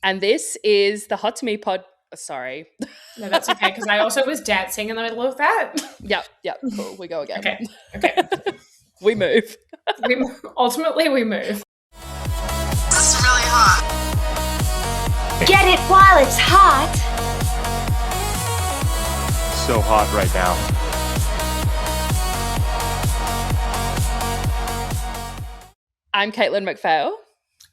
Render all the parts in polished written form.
And this is the Hot to Me pod. Sorry. No, that's okay, because I also was dancing in the middle of that. Yep, cool. We go again. Okay. We move. Ultimately, we move. This is really hot. Get it while it's hot. So hot right now. I'm Caitlin McPhail.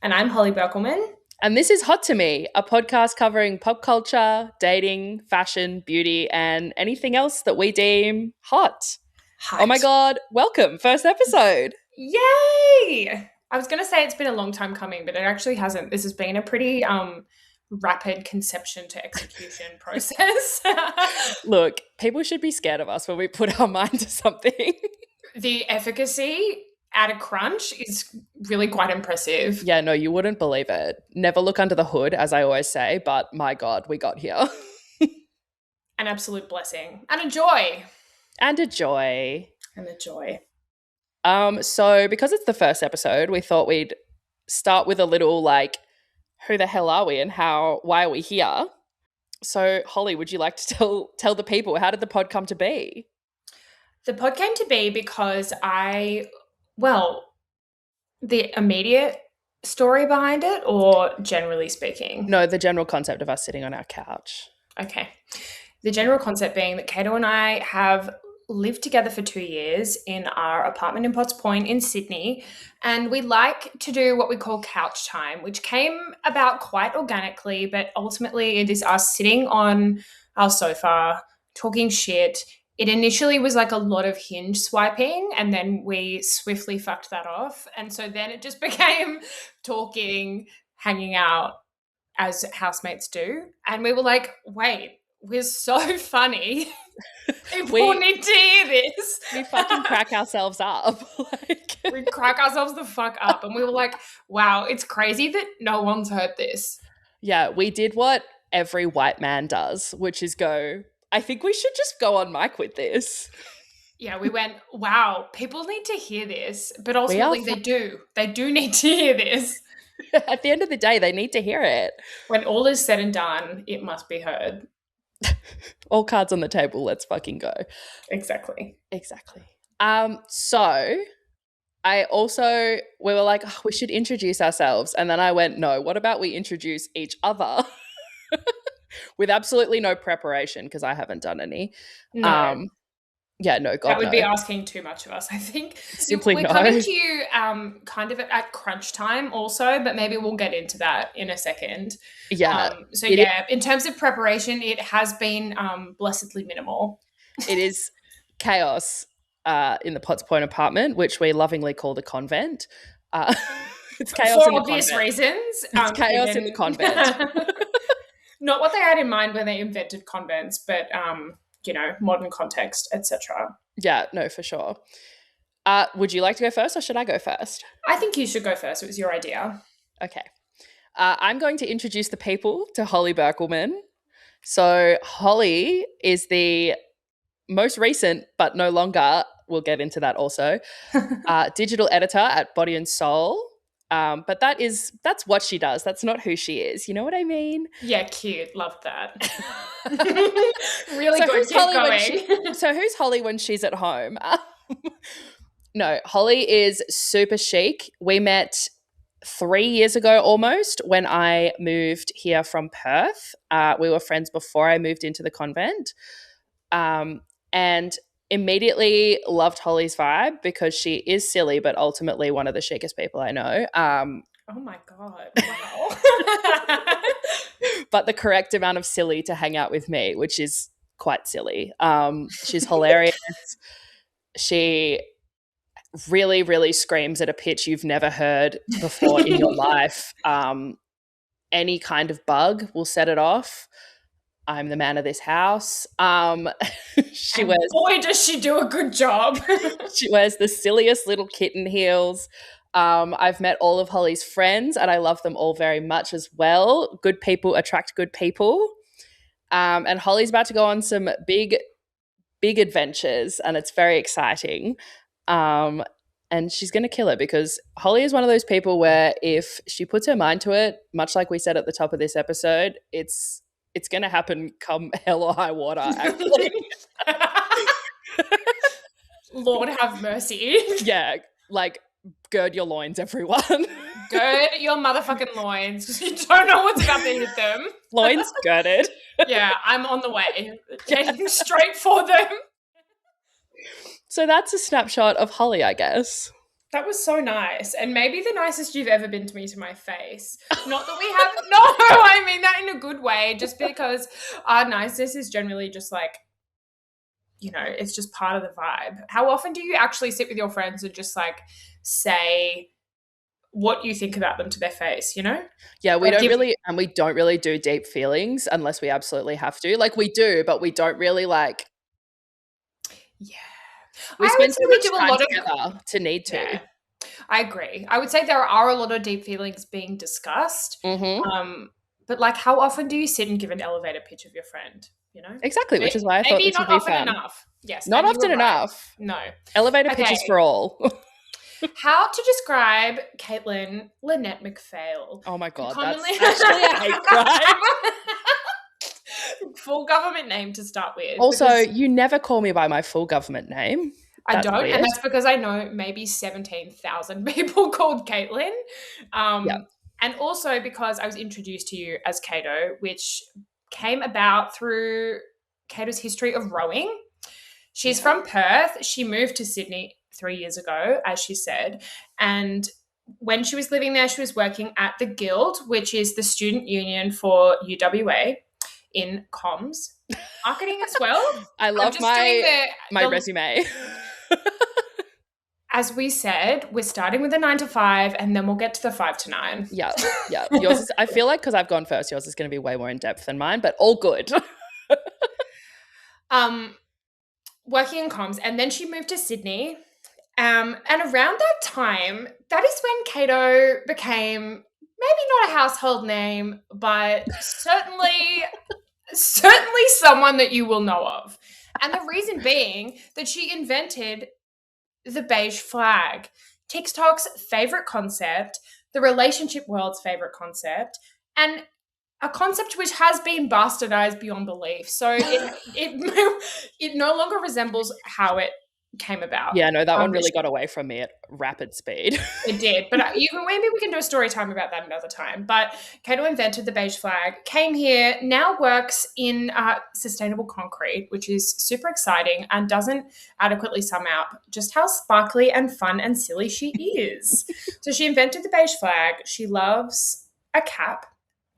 And I'm Holly Berkelman. And this is Hot to Me, a podcast covering pop culture, dating, fashion, beauty, and anything else that we deem hot. Oh my God, welcome. First episode. Yay! I was going to say it's been a long time coming, but it actually hasn't. This has been a pretty rapid conception to execution process. Look, people should be scared of us when we put our mind to something. The efficacy at a crunch is really quite impressive. Yeah, no, you wouldn't believe it. Never look under the hood, as I always say, but my God, we got here. An absolute blessing. And a joy. And a joy. And a joy. So because it's the first episode, we thought we'd start with a little like, who the hell are we and why are we here? So Holly, would you like to tell the people, how did the pod come to be? The pod came to be because the immediate story behind it, or generally speaking? No, the general concept of us sitting on our couch. Okay. The general concept being that Caito and I have lived together for 2 years in our apartment in Potts Point in Sydney, and we like to do what we call couch time, which came about quite organically, but ultimately it is us sitting on our sofa, talking shit. It initially was like a lot of Hinge swiping, and then we swiftly fucked that off. And so then it just became talking, hanging out as housemates do. And we were like, wait, we're so funny. People need to hear this. We fucking crack ourselves up. We crack ourselves the fuck up. And we were like, wow, it's crazy that no one's heard this. Yeah, we did what every white man does, which is go, I think we should just go on mic with this. Yeah, we went, wow, people need to hear this. But ultimately they do. They do need to hear this. At the end of the day, they need to hear it. When all is said and done, it must be heard. All cards on the table, let's fucking go. Exactly. So we were like, oh, we should introduce ourselves. And then I went, no, what about we introduce each other? With absolutely no preparation, because I haven't done any. No. Yeah, no, God, that would be asking too much of us, I think. Simply We're coming to you kind of at crunch time also, but maybe we'll get into that in a second. Yeah. In terms of preparation, it has been blessedly minimal. It is chaos in the Potts Point apartment, which we lovingly call the convent. It's chaos for in the obvious convent. reasons. It's chaos in the convent. Not what they had in mind when they invented convents, but modern context, etc. Yeah, no, for sure. Would you like to go first, or should I go first? I think you should go first. It was your idea. Okay. I'm going to introduce the people to Holly Berkelman. So Holly is the most recent, but no longer, we'll get into that also, digital editor at Body and Soul. But that's what she does. That's not who she is. You know what I mean? Yeah, cute. Love that. Really good. Keep going. So who's Holly when she's at home? No, Holly is super chic. We met 3 years ago almost when I moved here from Perth. We were friends before I moved into the convent. And immediately loved Holly's vibe because she is silly, but ultimately one of the chicest people I know. Oh my God. Wow. But the correct amount of silly to hang out with me, which is quite silly. She's hilarious. She really, really screams at a pitch you've never heard before in your life. Any kind of bug will set it off. I'm the man of this house. Boy, does she do a good job. She wears the silliest little kitten heels. I've met all of Holly's friends and I love them all very much as well. Good people attract good people. And Holly's about to go on some big adventures and it's very exciting. And and she's going to kill it because Holly is one of those people where if she puts her mind to it, much like we said at the top of this episode, it's going to happen come hell or high water, actually. Lord have mercy. Yeah, like gird your loins, everyone. Gird your motherfucking loins. You don't know what's about to hit them. Loins girded. Yeah, I'm on the way. Heading straight for them. So that's a snapshot of Holly, I guess. That was so nice. And maybe the nicest you've ever been to me to my face. Not that we have, no, I mean that in a good way, just because our niceness is generally just like, you know, it's just part of the vibe. How often do you actually sit with your friends and just like say what you think about them to their face, you know? Yeah, we Like, don't really do deep feelings unless we absolutely have to. Like we do, but we don't really like. Yeah. We spend too much time together to need to. Yeah, I agree. I would say there are a lot of deep feelings being discussed. Mm-hmm. But like, how often do you sit and give an elevator pitch of your friend? You know, Exactly, which is why I thought this would be fun. Maybe not often enough. Yes, not often enough. No. Elevator pitches for all. How to describe Caitlin Lynette McPhail? Oh my God, Commonly- that's actually a hate crime. Full government name to start with. Also, you never call me by my full government name. I don't, weird. and that's because I know maybe 17,000 people called Caitlin. And also because I was introduced to you as Caito, which came about through Caito's history of rowing. She's from Perth. She moved to Sydney 3 years ago, as she said. And when she was living there, she was working at the Guild, which is the student union for UWA in comms. Marketing as well. I love my resume. As we said, we're starting with a 9 to 5 and then we'll get to the 5 to 9. Yeah. Yours is, I feel like because I've gone first, yours is going to be way more in depth than mine, but all good. Working in comms, and then she moved to Sydney. And around that time, that is when Caito became maybe not a household name, but certainly someone that you will know of. And the reason being that she invented the beige flag, TikTok's favorite concept, the relationship world's favorite concept, and a concept which has been bastardized beyond belief. So it no longer resembles how it came about. Yeah, no, that one really got away from me at rapid speed. It did, but maybe we can do a story time about that another time. But Caito invented the beige flag, came here, now works in sustainable concrete, which is super exciting and doesn't adequately sum up just how sparkly and fun and silly she is. So she invented the beige flag. She loves a cap,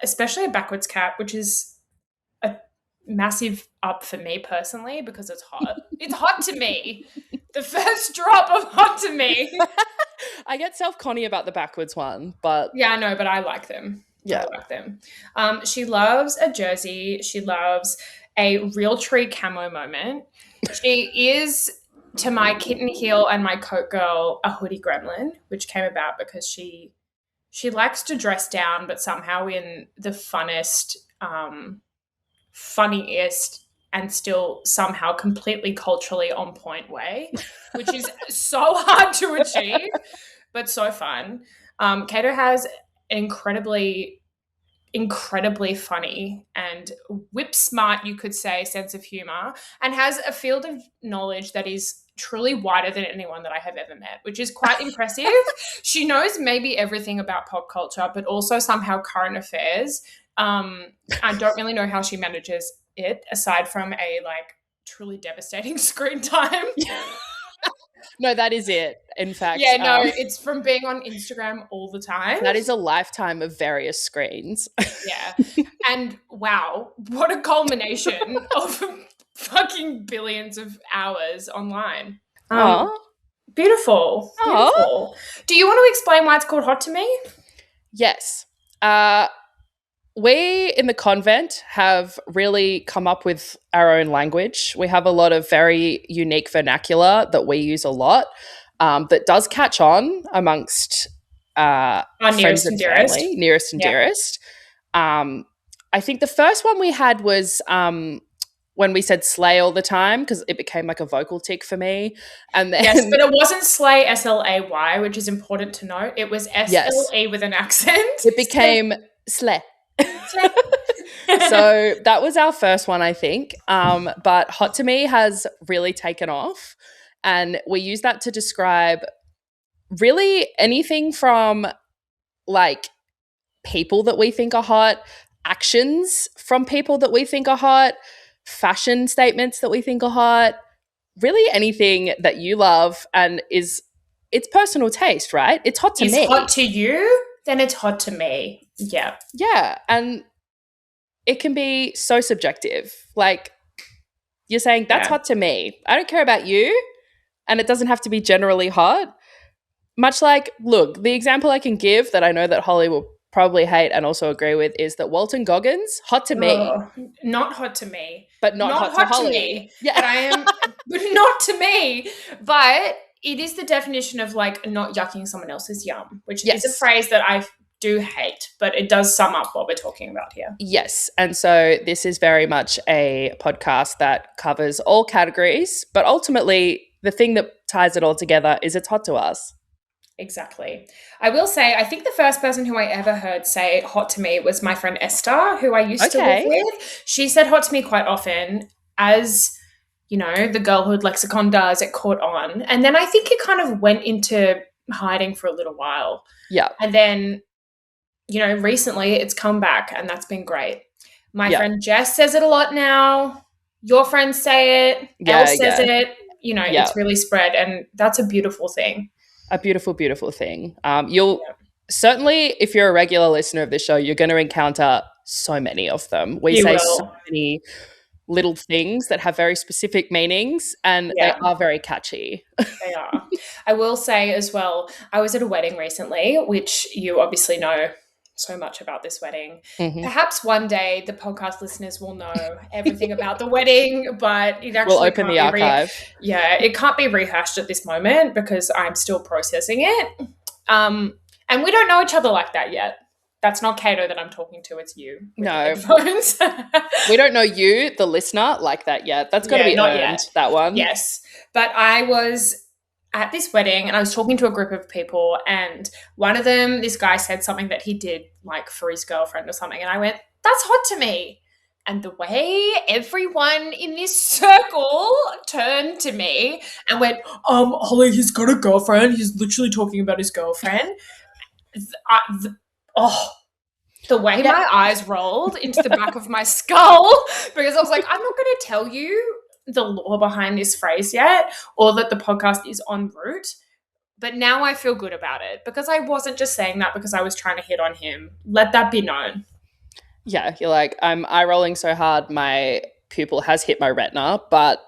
especially a backwards cap, which is a massive up for me personally because it's hot. It's hot to me. The first drop of hot to me. I get self-conny about the backwards one, but... Yeah, I know, but I like them. Yeah. I like them. She loves a jersey. She loves a real tree camo moment. She is, to my kitten heel and my coat girl, a hoodie gremlin, which came about because she likes to dress down, but somehow in the funnest, funniest, and still somehow completely culturally on point way, which is so hard to achieve, but so fun. Caito has an incredibly funny and whip smart, you could say, sense of humor, and has a field of knowledge that is truly wider than anyone that I have ever met, which is quite impressive. She knows maybe everything about pop culture, but also somehow current affairs. I don't really know how she manages it, aside from a truly devastating screen time. No, that is it. In fact, yeah, no, it's from being on Instagram all the time. That is a lifetime of various screens. Yeah, and wow, what a culmination of fucking billions of hours online. Beautiful. Do you want to explain why it's called Hot to Me? Yes. We in the convent have really come up with our own language. We have a lot of very unique vernacular that we use a lot, that does catch on amongst our nearest and dearest. Family, nearest and dearest. I think the first one we had was when we said slay all the time because it became like a vocal tick for me. And then Yes, but it wasn't slay, S-L-A-Y, which is important to note. It was Yes. S-L-A with an accent. it became slay. Slay. So that was our first one, I think. But hot to me has really taken off. And we use that to describe really anything from like people that we think are hot, actions from people that we think are hot, fashion statements that we think are hot, really anything that you love and it's personal taste, right? It's hot to It's me. hot to you, then it's hot to me. Yeah. Yeah. And it can be so subjective. Like you're saying, that's Yeah. hot to me. I don't care about you. And it doesn't have to be generally hot. Much like, look, the example I can give that I know that Holly will probably hate and also agree with is that Walton Goggins, hot to me. Oh, not hot to me. But not hot to Holly. me. Yeah. But I am, but not to me. But it is the definition of like not yucking someone else's yum, which is a phrase that I do hate, but it does sum up what we're talking about here. Yes. And so this is very much a podcast that covers all categories, but ultimately the thing that ties it all together is it's hot to us. Exactly. I will say, I think the first person who I ever heard say hot to me was my friend Esther, who I used to live with. She said hot to me quite often, as, you know, the girlhood lexicon does. It caught on. And then I think it kind of went into hiding for a little while. Yeah. And then, you know, recently it's come back and that's been great. My friend Jess says it a lot now. Your friends say it. Elle says it. You know, it's really spread and that's a beautiful thing. A beautiful, beautiful thing. You'll certainly, if you're a regular listener of this show, you're going to encounter so many of them. We say so many little things that have very specific meanings and they are very catchy. They are. I will say as well, I was at a wedding recently, which you obviously know so much about this wedding. Mm-hmm. Perhaps one day the podcast listeners will know everything about the wedding, but it actually we'll open the archive. It can't be rehashed at this moment because I'm still processing it. And we don't know each other like that yet. That's not Caito that I'm talking to. It's you. No. We don't know you, the listener, like that yet. That's got to be earned, that one. Yes. But I was at this wedding and I was talking to a group of people and one of them, this guy said something that he did like for his girlfriend or something. And I went, that's hot to me. And the way everyone in this circle turned to me and went, Holly, he's got a girlfriend. He's literally talking about his girlfriend. The way my eyes rolled into the back of my skull because I was like, I'm not going to tell you the lore behind this phrase yet or that the podcast is en route. But now I feel good about it because I wasn't just saying that because I was trying to hit on him. Let that be known. Yeah, you're like, I'm eye rolling so hard my pupil has hit my retina, but...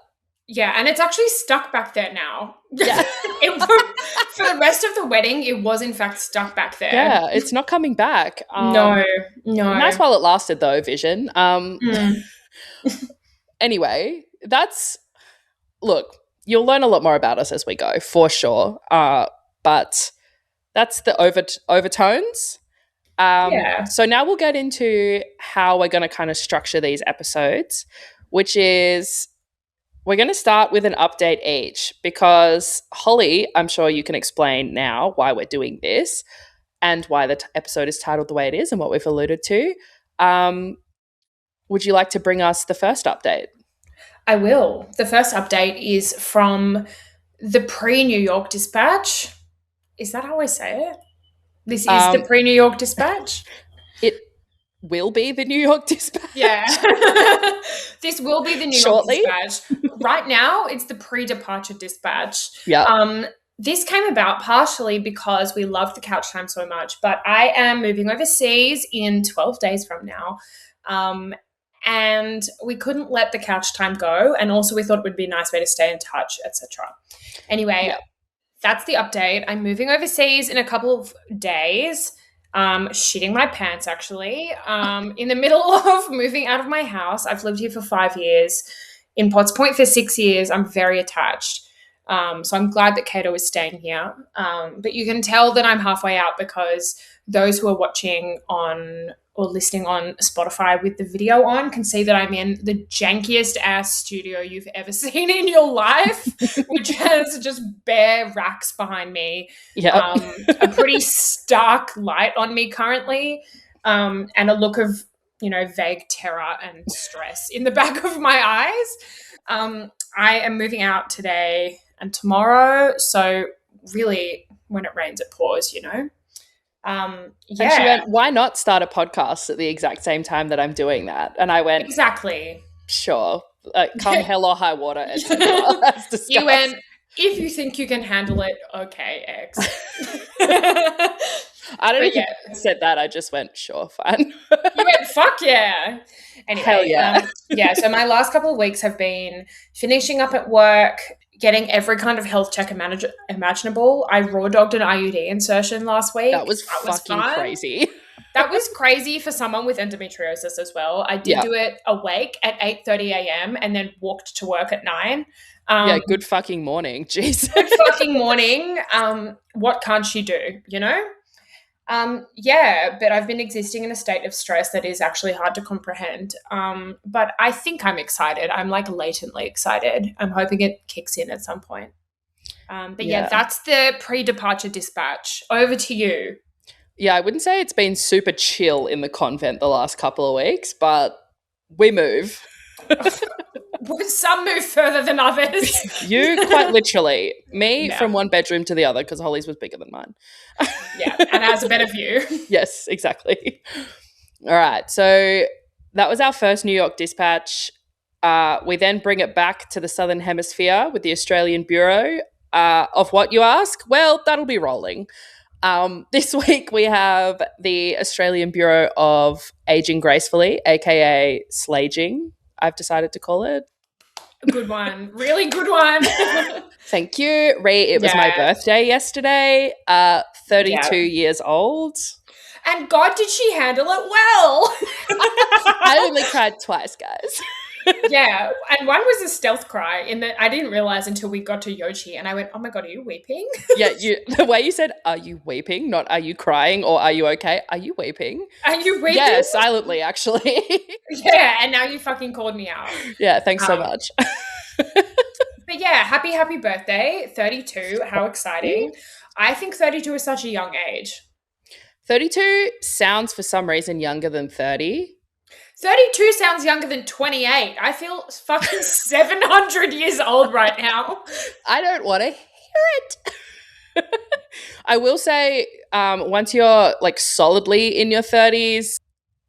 Yeah, and it's actually stuck back there now. Yeah. For the rest of the wedding, it was in fact stuck back there. Yeah, it's not coming back. No. Nice while it lasted though, Vision. Anyway, look, you'll learn a lot more about us as we go, for sure. But that's the overtones. So now we'll get into how we're going to kind of structure these episodes, which is we're going to start with an update each because, Holly, I'm sure you can explain now why we're doing this and why the episode is titled the way it is and what we've alluded to. Would you like to bring us the first update? I will. The first update is from the pre-New York Dispatch. Is that how I say it? This is the pre-New York Dispatch? It will be the New York Dispatch. Yeah. This will be the New York Dispatch. Right now, it's the pre-departure dispatch. Yeah. This came about partially because we love the couch time so much, but I am moving overseas in 12 days from now. And we couldn't let the couch time go. And also we thought it would be a nice way to stay in touch, etc. Anyway, that's the update. I'm moving overseas in a couple of days. Shitting my pants, actually. In the middle of moving out of my house. I've lived here for 5 years. In Potts Point for 6 years. I'm very attached. So I'm glad that Caito is staying here. But you can tell that I'm halfway out because those who are watching on or listening on Spotify with the video on can see that I'm in the jankiest ass studio you've ever seen in your life, which has just bare racks behind me. Yeah. A pretty stark light on me currently, and a look of, vague terror and stress in the back of my eyes. I am moving out today and tomorrow, so really when it rains it pours, And she went, why not start a podcast at the exact same time that I'm doing that? And I went, exactly. Sure. Come hell or high water, etc. As discussed. You went, if you think you can handle it, okay, X. I don't even think I said that. I just went, sure, fine. You went, fuck yeah. Anyway, hell yeah. So my last couple of weeks have been finishing up at work, getting every kind of health check imaginable. I raw dogged an IUD insertion last week. That was fucking crazy. That was crazy for someone with endometriosis as well. I did do it awake at 8:30 a.m. and then walked to work at 9. Good fucking morning. Jeez. Good fucking morning. What can't she do, but I've been existing in a state of stress that is actually hard to comprehend. But I think I'm excited. I'm like latently excited. I'm hoping it kicks in at some point. That's the pre-departure dispatch. Over to you. Yeah, I wouldn't say it's been super chill in the convent the last couple of weeks, but we move. Some move further than others. You quite literally. Me from one bedroom to the other because Holly's was bigger than mine. And has a better view. Yes, exactly. All right, so that was our first New York dispatch. We then bring it back to the Southern Hemisphere with the Australian Bureau. Of what, you ask? Well, that'll be rolling. This week we have the Australian Bureau of Aging Gracefully, aka sleaging, I've decided to call it. Good one. Really good one. Thank you. It was my birthday yesterday. 32 years old. And God, did she handle it well? I only cried twice, guys. Yeah, and one was a stealth cry in that I didn't realize until we got to Yoshi, and I went, "Oh my God, are you weeping?" Yeah, the way you said, "Are you weeping?" Not "Are you crying?" or "Are you okay?" Are you weeping? Are you weeping? Yeah, silently, actually. Yeah, and now you fucking called me out. Yeah, thanks so much. But yeah, happy birthday, 32. How exciting! I think 32 is such a young age. 32 sounds for some reason younger than 30. 32 sounds younger than 28. I feel fucking 700 years old right now. I don't want to hear it. I will say, once you're like solidly in your 30s,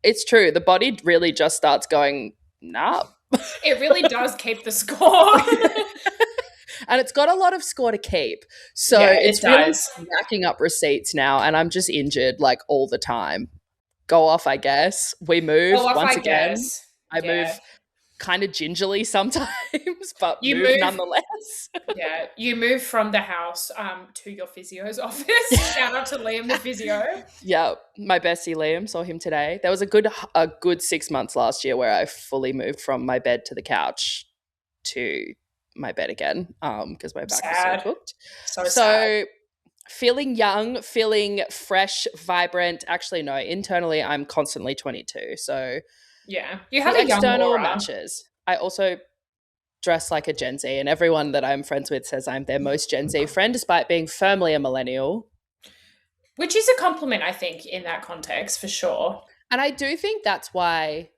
it's true. The body really just starts going, nah. It really does keep the score. And it's got a lot of score to keep. So it's really racking up receipts now, and I'm just injured like all the time. Go off, I guess. We move once again. I move kind of gingerly sometimes, but you move nonetheless. Yeah, you move from the house to your physio's office. Shout out to Liam, the physio. Yeah, my bestie Liam, saw him today. There was a good 6 months last year where I fully moved from my bed to the couch to my bed again because my back was so cooked. So sad. Feeling young, feeling fresh, vibrant. Actually, no, internally I'm constantly 22. So yeah, you have a young external aura. matches. I also dress like a Gen Z, and everyone that I'm friends with says I'm their most Gen Z friend, despite being firmly a millennial. Which is a compliment, I think, in that context, for sure. And I do think that's why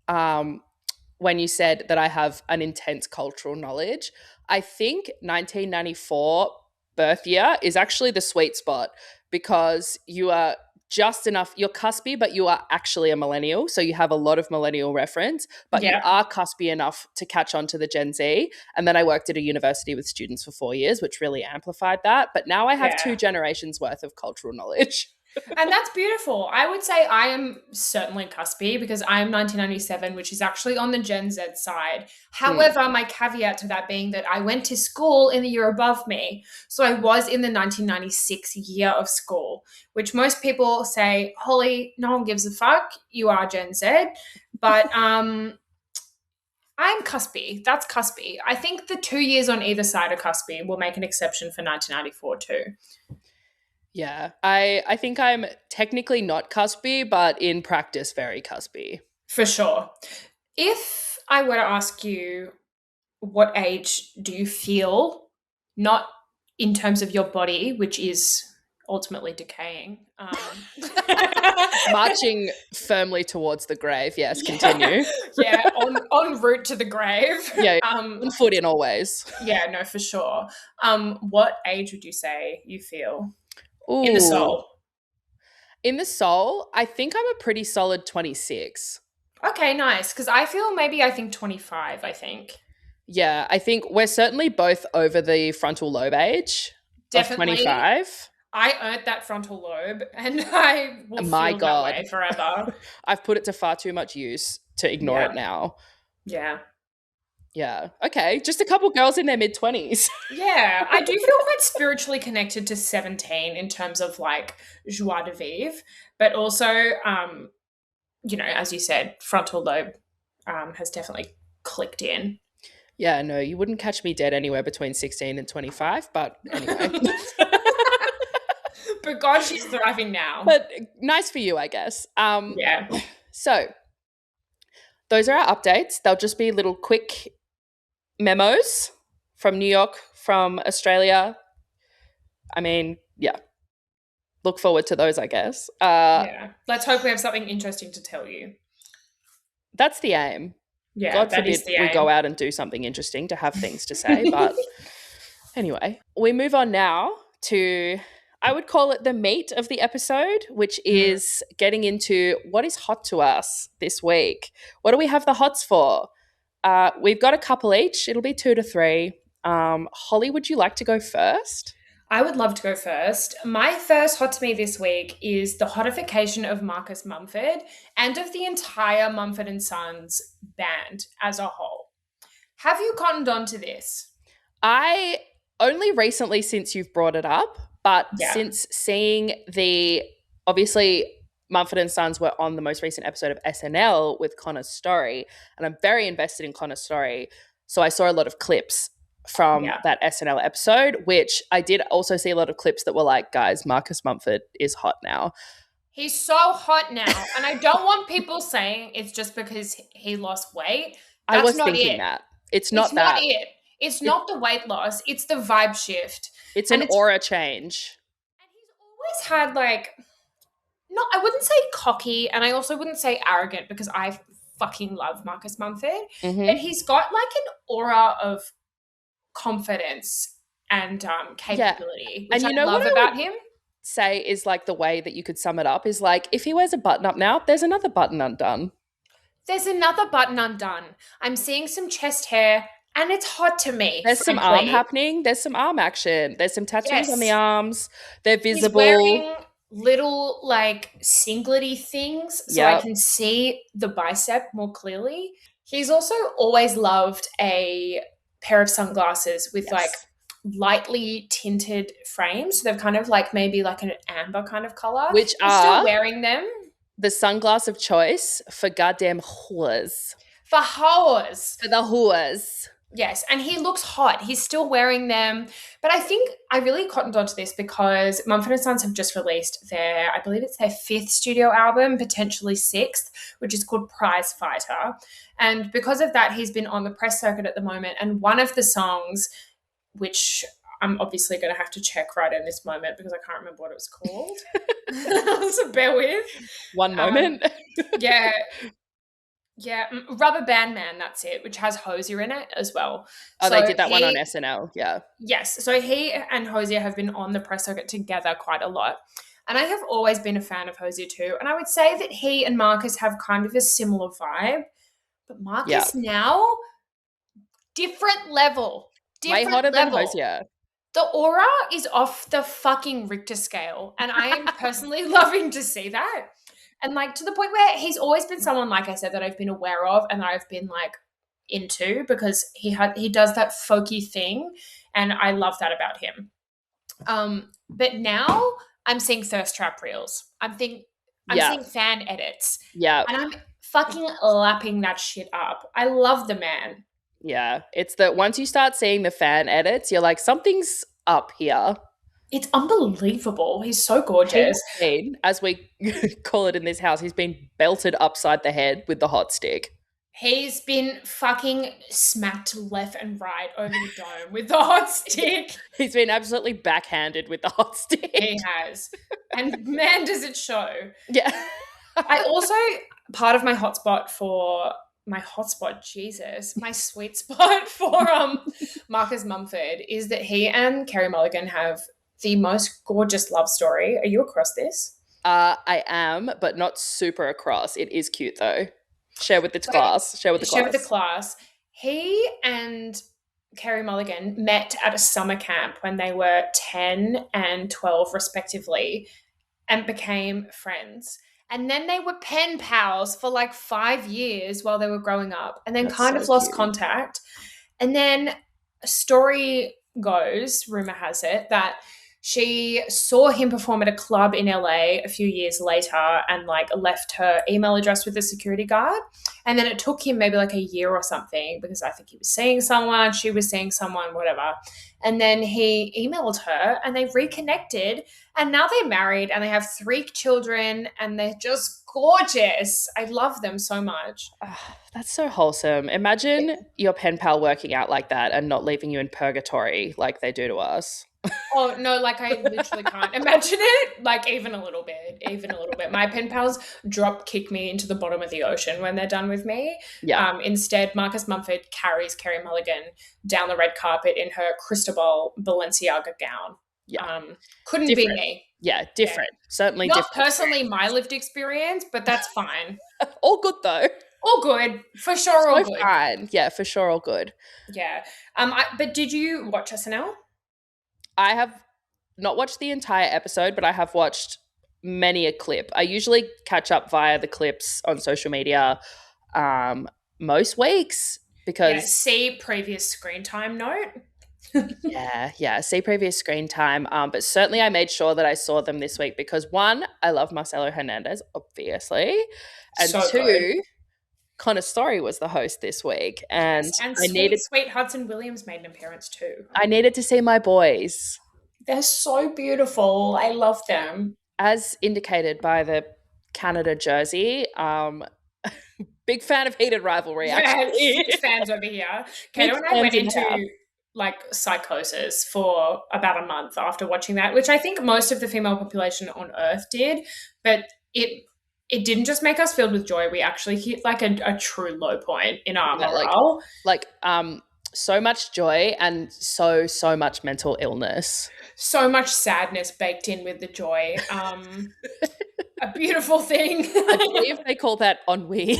when you said that I have an intense cultural knowledge, I think 1994 birth year is actually the sweet spot because you are just enough, you're cuspy, but you are actually a millennial. So you have a lot of millennial reference, but you are cuspy enough to catch on to the Gen Z. And then I worked at a university with students for 4 years, which really amplified that. But now I have 2 generations worth of cultural knowledge. And that's beautiful. I would say I am certainly cuspy because I am 1997, which is actually on the Gen Z side. However, my caveat to that being that I went to school in the year above me. So I was in the 1996 year of school, which most people say, Holly, no one gives a fuck. You are Gen Z. But I'm cuspy. That's cuspy. I think the 2 years on either side of cuspy will make an exception for 1994 too. Yeah. I think I'm technically not cuspy, but in practice very cuspy. For sure. If I were to ask you, what age do you feel, not in terms of your body, which is ultimately decaying, Marching firmly towards the grave. Yes, continue. yeah, on route to the grave. Yeah, 1 foot in always. Yeah, no, for sure. What age would you say you feel Ooh. in the soul? In the soul, I think I'm a pretty solid 26. Okay, nice. Because I think 25, I think. Yeah, I think we're certainly both over the frontal lobe age Definitely. of 25. I earned that frontal lobe and I will feel that way forever. I've put it to far too much use to ignore it now. Yeah. Yeah. Okay. Just a couple girls in their mid-20s. Yeah. I do feel quite spiritually connected to 17 in terms of like joie de vivre, but also, as you said, frontal lobe has definitely clicked in. Yeah, no, you wouldn't catch me dead anywhere between 16 and 25, but anyway. But God, she's thriving now. But nice for you, I guess. Yeah. So those are our updates. They'll just be little quick memos from New York, from Australia. I mean, yeah. Look forward to those, I guess. Yeah. Let's hope we have something interesting to tell you. That's the aim. Yeah, God that forbid is the we aim. go out and do something interesting to have things to say. But anyway, we move on now to, I would call it the meat of the episode, which is getting into what is hot to us this week. What do we have the hots for? We've got a couple each. It'll be 2 to 3. Holly, would you like to go first? I would love to go first. My first hot to me this week is the hottification of Marcus Mumford and of the entire Mumford & Sons band as a whole. Have you cottoned on to this? I only recently, since you've brought it up, but Yeah. since seeing obviously Mumford & Sons were on the most recent episode of SNL with Connor's story, and I'm very invested in Connor's story, so I saw a lot of clips from that SNL episode, which I did also see a lot of clips that were like, guys, Marcus Mumford is hot now. He's so hot now, and I don't want people saying it's just because he lost weight. I was thinking that. It's not that. It's not it. It's not the weight loss. It's the vibe shift. It's an aura change. And he's always had I wouldn't say cocky, and I also wouldn't say arrogant because I fucking love Marcus Mumford. Mm-hmm. But he's got like an aura of confidence and capability, which and I love about him. Say is like the way that you could sum it up is like, if he wears a button up now, there's another button undone. There's another button undone. I'm seeing some chest hair and it's hot to me. There's some arm happening. There's some arm action. There's some tattoos on the arms. They're visible. He's wearing little like singlety things so I can see the bicep more clearly. He's also always loved a pair of sunglasses with like lightly tinted frames. So they're kind of like maybe like an amber kind of color. Which He's still wearing them. The sunglass of choice for goddamn whores. For whores. For the whores. Yes, and he looks hot. He's still wearing them. But I think I really cottoned onto this because Mumford & Sons have just released I believe it's their 5th studio album, potentially 6th, which is called Prize Fighter. And because of that, he's been on the press circuit at the moment. And one of the songs, which I'm obviously going to have to check right in this moment because I can't remember what it was called. So bear with. One moment. Yeah, Rubber Band Man, that's it, which has Hosier in it as well. Oh, so they did that one on SNL, yeah. Yes, so he and Hosier have been on the press circuit together quite a lot. And I have always been a fan of Hosier too. And I would say that he and Marcus have kind of a similar vibe. But Marcus now, different level. Way hotter than Hosier. The aura is off the fucking Richter scale. And I am personally loving to see that. And like to the point where he's always been someone, like I said, that I've been aware of and I've been like into because he does that folky thing and I love that about him. But now I'm seeing thirst trap reels. I'm seeing fan edits. Yeah. And I'm fucking lapping that shit up. I love the man. Yeah. It's that once you start seeing the fan edits, you're like, something's up here. It's unbelievable. He's so He gorgeous. has been, as we call it in this house, he's been belted upside the head with the hot stick. He's been fucking smacked left and right over the dome with the hot stick. He's been absolutely backhanded with the hot stick. He has. And man, does it show. Yeah. I also, part of my hotspot, Jesus, my sweet spot for Marcus Mumford is that he and Carey Mulligan have the most gorgeous love story. Are you across this? I am, but not super across. It is cute though. Share with the class. Share with the class. He and Carey Mulligan met at a summer camp when they were 10 and 12 respectively and became friends. And then they were pen pals for like 5 years while they were growing up, and then lost contact. And then a story goes, rumor has it, that she saw him perform at a club in LA a few years later and like left her email address with the security guard. And then it took him maybe like a year or something because I think he was seeing someone, she was seeing someone, whatever. And then he emailed her and they reconnected, and now they're married and they have 3 children and they're just gorgeous. I love them so much. That's so wholesome. Imagine your pen pal working out like that and not leaving you in purgatory like they do to us. Oh, no, like I literally can't imagine it, like even a little bit. My pen pals drop kick me into the bottom of the ocean when they're done with me. Yeah. Instead, Marcus Mumford carries Carey Mulligan down the red carpet in her Cristobal Balenciaga gown. Yeah. Couldn't Different. be me. Yeah, different. Yeah. Certainly not different. Not personally my lived experience, but that's fine. All good though. All good. For sure, all good. Fine. Yeah, for sure, all good. Yeah. But did you watch SNL? I have not watched the entire episode, but I have watched many a clip. I usually catch up via the clips on social media most weeks because... see previous screen time note. See previous screen time. But certainly I made sure that I saw them this week because 1, I love Marcelo Hernandez, obviously. And so 2, good. Connor Story was the host this week. And sweet Hudson Williams made an appearance too. I needed to see my boys. They're so beautiful. I love them. As indicated by the Canada jersey, big fan of heated rivalry, actually. Yeah, huge fans over here. Kato and I went into like psychosis for about a month after watching that, which I think most of the female population on Earth did, but it didn't just make us filled with joy. We actually hit like a true low point in our morale. So much joy and so much mental illness. So much sadness baked in with the joy. A beautiful thing. I believe they call that ennui.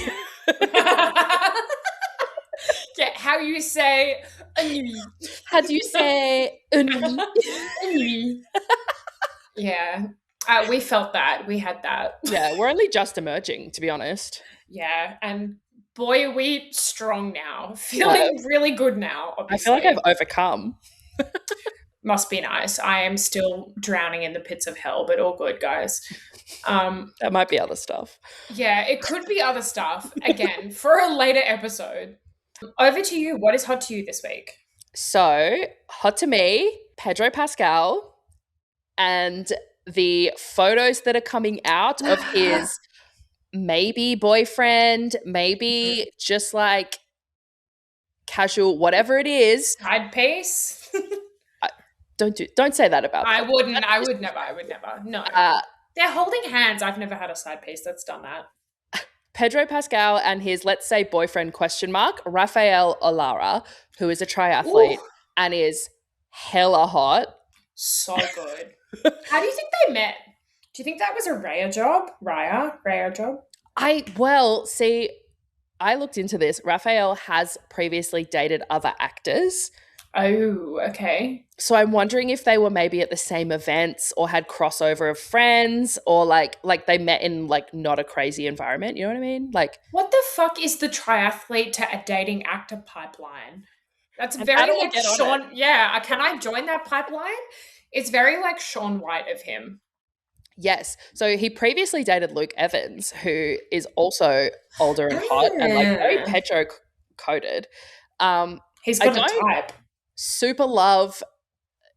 Yeah, how you say ennui. How do you say ennui? Ennui. Yeah. We felt that. We had that. Yeah, we're only just emerging, to be honest. Yeah, and boy, are we strong now. Feeling really good now, obviously. I feel like I've overcome. Must be nice. I am still drowning in the pits of hell, but all good, guys. That might be other stuff. Yeah, it could be other stuff. Again, for a later episode. Over to you. What is hot to you this week? So, hot to me, Pedro Pascal and the photos that are coming out of his maybe boyfriend, maybe just like casual, whatever it is. Side piece. Don't say that about I wouldn't. I would never. No. They're holding hands. I've never had a side piece that's done that. Pedro Pascal and his, let's say, boyfriend, Rafael Olara, who is a triathlete and is hella hot. So good. How do you think they met? Do you think that was a Raya job? Raya job? I looked into this. Rafael has previously dated other actors. Oh, okay. So I'm wondering if they were maybe at the same events or had crossover of friends or like they met in like not a crazy environment. You know what I mean? Like, what the fuck is the triathlete to a dating actor pipeline? That's very like Sean. Yeah, can I join that pipeline? It's very like Shaun White of him. Yes. So he previously dated Luke Evans, who is also older and hot and like very Pedro coded. He's got a type. Super love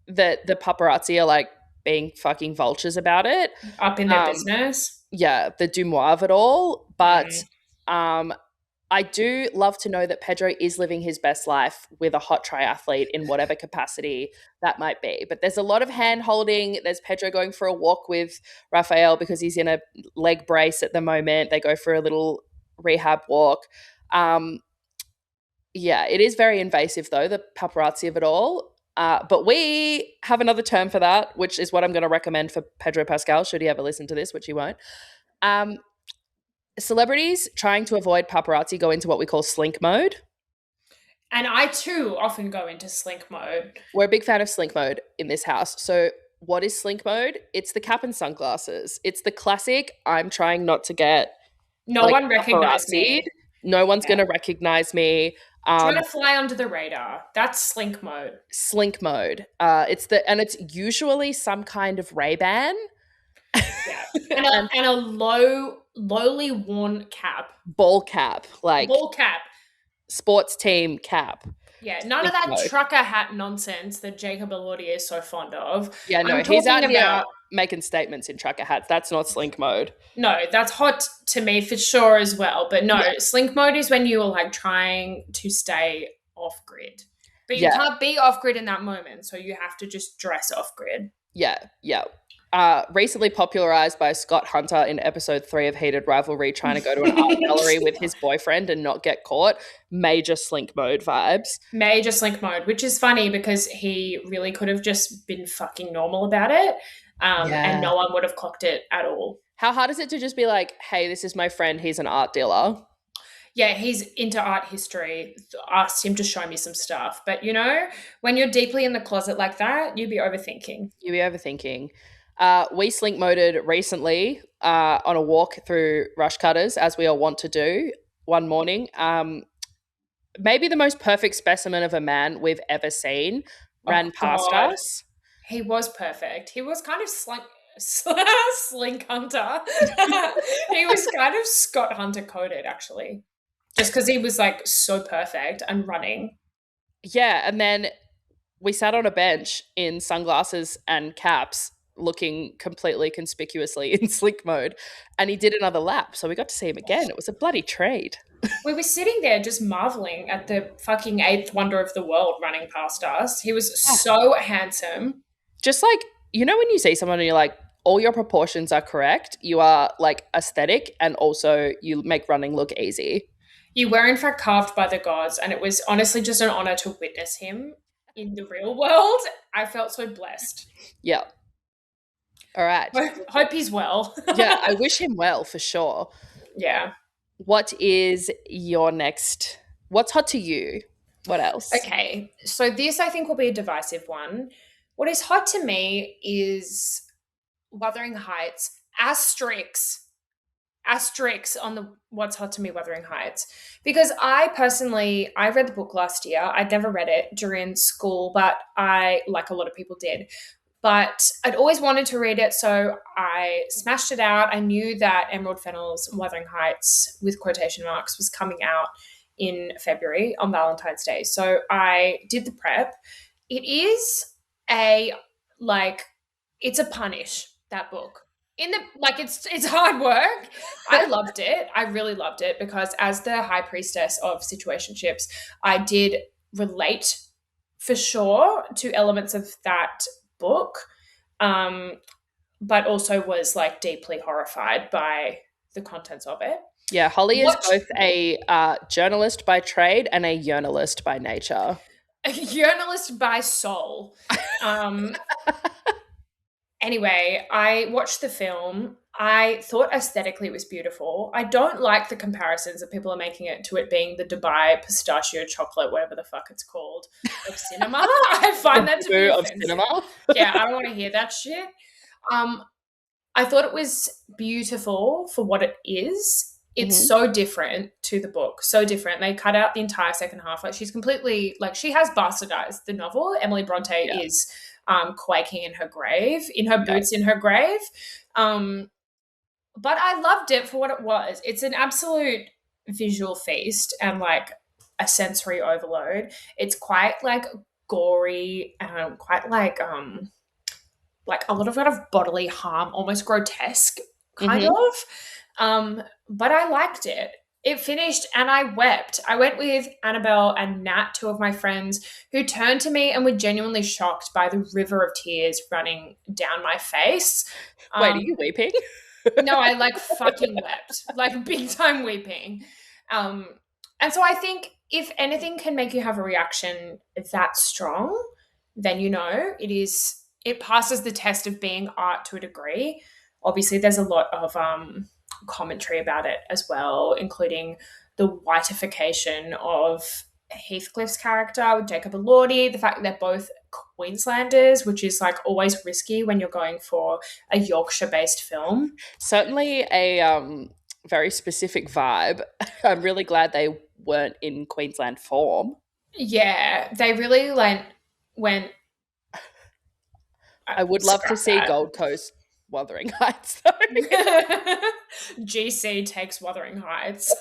that the paparazzi are like being fucking vultures about it. Up in their business. Yeah, the Dumois of it all. But I do love to know that Pedro is living his best life with a hot triathlete in whatever capacity that might be. But there's a lot of hand holding. There's Pedro going for a walk with Rafael because he's in a leg brace at the moment. They go for a little rehab walk. Yeah, it is very invasive though, the paparazzi of it all. But we have another term for that, which is what I'm going to recommend for Pedro Pascal, should he ever listen to this, which he won't. Celebrities trying to avoid paparazzi go into what we call slink mode. And I too often go into slink mode. We're a big fan of slink mode in this house. So what is slink mode? It's the cap and sunglasses. It's the classic, I'm trying not to get no one recognized me. No one's going to recognize me. Trying to fly under the radar. That's slink mode. Slink mode. It's usually some kind of Ray-Ban. Yeah. And a lowly worn cap. Ball cap. Ball cap. Sports team cap. Yeah, none of that trucker hat nonsense that Jacob Elordi is so fond of. Yeah, no, he's out here making statements in trucker hats. That's not slink mode. No, that's hot to me for sure as well. But no, slink mode is when you are like trying to stay off grid. But you can't be off grid in that moment, so you have to just dress off grid. Yeah. Recently popularized by Scott Hunter in episode 3 of Heated Rivalry, trying to go to an art gallery with his boyfriend and not get caught. Major slink mode vibes. Major slink mode, which is funny because he really could have just been fucking normal about it, and no one would have clocked it at all. How hard is it to just be like, hey, this is my friend, he's an art dealer? Yeah, he's into art history. Asked him to show me some stuff. But, you know, when you're deeply in the closet like that, you'd be overthinking. We slink moded recently on a walk through Rush Cutters, as we all want to do, one morning. Maybe the most perfect specimen of a man we've ever seen ran past us. He was perfect. He was kind of slink Hunter. He was kind of Scott Hunter coded, actually, just because he was like so perfect and running. Yeah, and then we sat on a bench in sunglasses and caps, looking completely conspicuously in slink mode, and he did another lap, so we got to see him again. It was a bloody trade. We were sitting there just marveling at the fucking eighth wonder of the world running past us. He was so handsome. Just like, you know when you see someone and you're like, all your proportions are correct, you are like aesthetic, and also you make running look easy. You were in fact carved by the gods, and it was honestly just an honor to witness him in the real world. I felt so blessed. Yeah. All right. Hope he's well. Yeah, I wish him well for sure. Yeah. What is your next? What's hot to you? What else? Okay. So this I think will be a divisive one. What is hot to me is Wuthering Heights, asterisks on the what's hot to me Wuthering Heights. Because I read the book last year. I'd never read it during school, but I, like a lot of people did. But I'd always wanted to read it, so I smashed it out. I knew that Emerald Fennell's Wuthering Heights, with quotation marks, was coming out in February on Valentine's Day. So I did the prep. It is it's a punish, that book. It's hard work. I loved it. I really loved it because as the high priestess of situationships, I did relate for sure to elements of that book, but also was like deeply horrified by the contents of it. Yeah, Holly is both a journalist by trade and a journalist by nature. A journalist by soul. Anyway, I watched the film. I thought aesthetically it was beautiful. I don't like the comparisons that people are making it to it being the Dubai pistachio chocolate, whatever the fuck it's called, of cinema. I find that to be offensive. Cinema. Yeah, I don't want to hear that shit. I thought it was beautiful for what it is. It's so different to the book, so different. They cut out the entire second half. Like she's completely, like she has bastardized the novel. Emily Bronte is quaking in her grave, in her boots in her grave. But I loved it for what it was. It's an absolute visual feast and like a sensory overload. It's quite like gory and quite like like a lot of bodily harm, almost grotesque kind of. But I liked it. It finished and I wept. I went with Annabelle and Nat, two of my friends, who turned to me and were genuinely shocked by the river of tears running down my face. Wait, are you weeping? No, I like fucking wept, like big time weeping. And so I think if anything can make you have a reaction that strong, then it passes the test of being art to a degree. Obviously, there's a lot of commentary about it as well, including the whiteification of Heathcliff's character with Jacob Elordi, the fact that they're both Queenslanders, which is like always risky when you're going for a Yorkshire-based film. Certainly a very specific vibe. I'm really glad they weren't in Queensland form. Yeah, they really went. I would love to see Gold Coast Wuthering Heights though. GC takes Wuthering Heights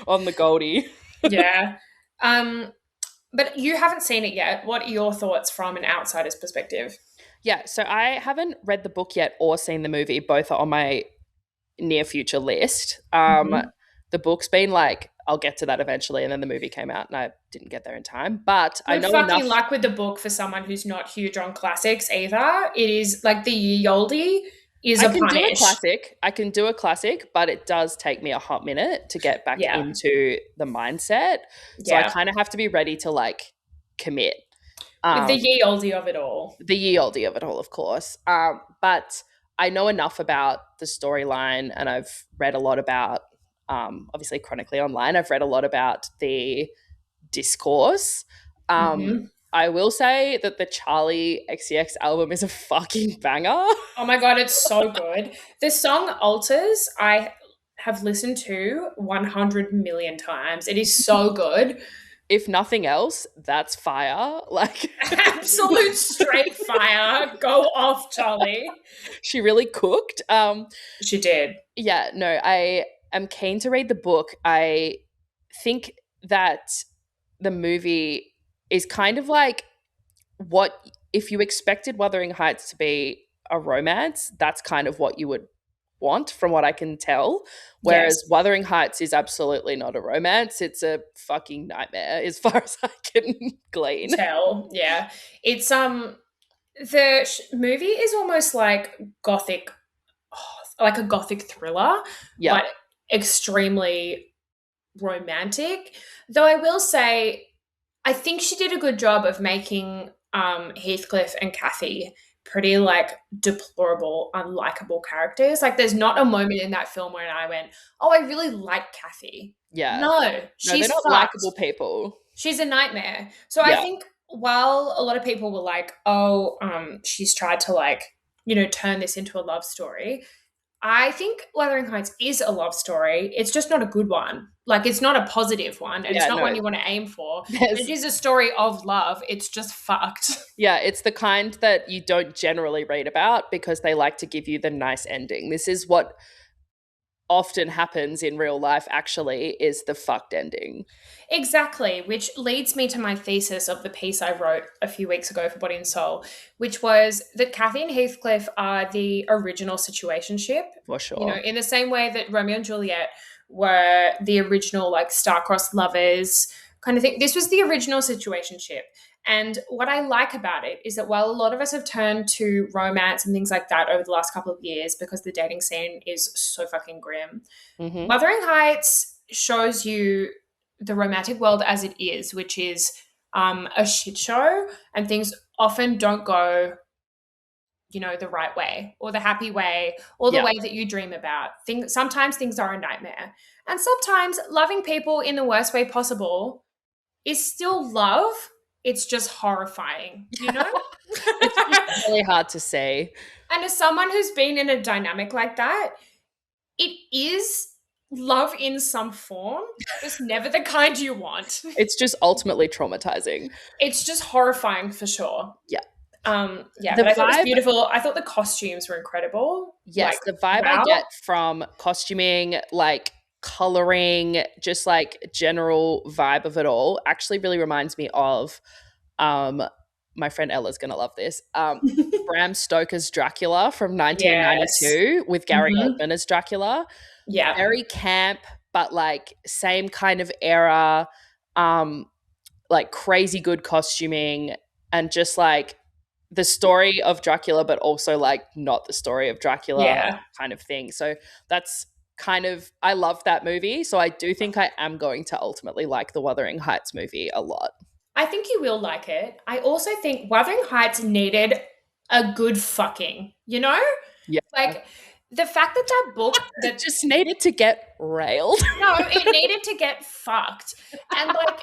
on the Goldie. Yeah. But you haven't seen it yet. What are your thoughts from an outsider's perspective? Yeah, so I haven't read the book yet or seen the movie. Both are on my near future list. The book's been like, I'll get to that eventually, and then the movie came out and I didn't get there in time. But I know fucking enough. Luck with the book for someone who's not huge on classics either. It is like the ye olde is a punish. I can do a classic, but it does take me a hot minute to get back into the mindset. So I kind of have to be ready to like commit. With the ye olde of it all. The ye olde of it all, of course. But I know enough about the storyline, and I've read a lot about, obviously chronically online, I've read a lot about the discourse. I will say that the Charlie XCX album is a fucking banger. Oh my God, it's so good. The song Alters, I have listened to 100 million times. It is so good. If nothing else, that's fire. Like absolute straight fire. Go off, Charlie. She really cooked. She did. Yeah, no, I am keen to read the book. I think that the movie is kind of like what if you expected Wuthering Heights to be a romance, that's kind of what you would want from what I can tell. Whereas Wuthering Heights is absolutely not a romance. It's a fucking nightmare as far as I can glean. Yeah. It's the movie is almost like gothic, like a gothic thriller, but extremely romantic. Though I will say, I think she did a good job of making Heathcliff and Kathy pretty like deplorable, unlikable characters. Like there's not a moment in that film where I went, oh, I really like Kathy. Yeah. No, she's they're not likable people. She's a nightmare. So I think while a lot of people were like, oh, she's tried to like, turn this into a love story, I think Wuthering Heights is a love story. It's just not a good one. Like, it's not a positive one, and it's not one you want to aim for. It is a story of love. It's just fucked. Yeah, it's the kind that you don't generally read about because they like to give you the nice ending. This is what often happens in real life, actually, is the fucked ending. Exactly, which leads me to my thesis of the piece I wrote a few weeks ago for Body and Soul, which was that Kathy and Heathcliff are the original situationship. For sure. In the same way that Romeo and Juliet were the original, like, star-crossed lovers kind of thing. This was the original situationship. And what I like about it is that while a lot of us have turned to romance and things like that over the last couple of years because the dating scene is so fucking grim, Wuthering Heights shows you the romantic world as it is, which is a shit show, and things often don't go, the right way or the happy way or the way that you dream about. Sometimes things are a nightmare. And sometimes loving people in the worst way possible is still love. It's just horrifying, It's just really hard to say. And as someone who's been in a dynamic like that, it is love in some form. It's never the kind you want. It's just ultimately traumatizing. It's just horrifying for sure. Yeah. But I thought it was beautiful. I thought the costumes were incredible. Yes, the vibe I get from costuming, like coloring, just like general vibe of it all actually really reminds me of my friend Ella's going to love this. Bram Stoker's Dracula from Yes. 1992 with Gary Mhm. Oldman as Dracula. Yeah. Very camp, but like same kind of era, like crazy good costuming and just like the story of Dracula, but also like not the story of Dracula kind of thing. So that's kind of, I love that movie. So I do think I am going to ultimately like the Wuthering Heights movie a lot. I think you will like it. I also think Wuthering Heights needed a good fucking, you know? Yeah. Like the fact that that book It just needed to get railed. no, it needed to get fucked. And like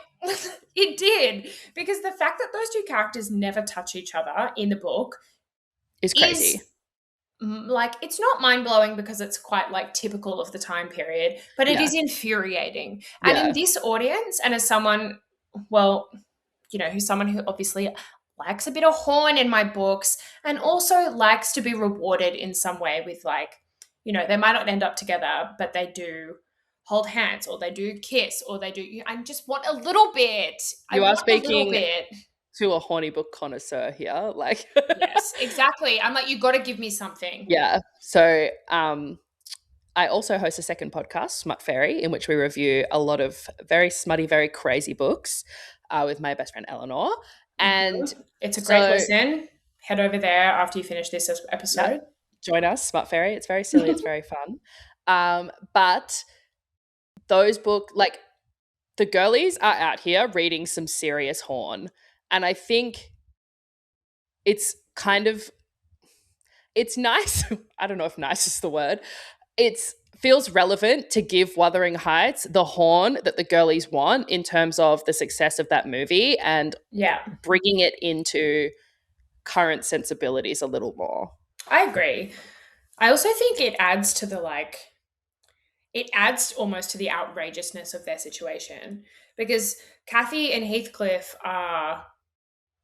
it did. Because the fact that those two characters never touch each other in the book Is crazy. Like it's not mind-blowing because it's quite like typical of the time period, but it is infuriating. And in this audience, and as someone, well, you know, who's someone who obviously likes a bit of horn in my books and also likes to be rewarded in some way with like, you know, they might not end up together, but they do hold hands or they do kiss or they do, I just want a little bit. You I are want a little speaking bit. to a horny book connoisseur here. Like Yes, exactly. I'm like, you got to give me something. Yeah. So I also host a second podcast, Smut Fairy, in which we review a lot of very smutty, very crazy books with my best friend Eleanor. And it's a great listen. Head over there after you finish this episode. Join us, Smut Fairy. It's very silly. It's very fun. But those books, like the girlies are out here reading some serious horn. And I think it's kind of, it's nice. I don't know if nice is the word. It feels relevant to give Wuthering Heights the horn that the girlies want in terms of the success of that movie and bringing it into current sensibilities a little more. I agree. I also think it adds to the like, it adds almost to the outrageousness of their situation because Kathy and Heathcliff are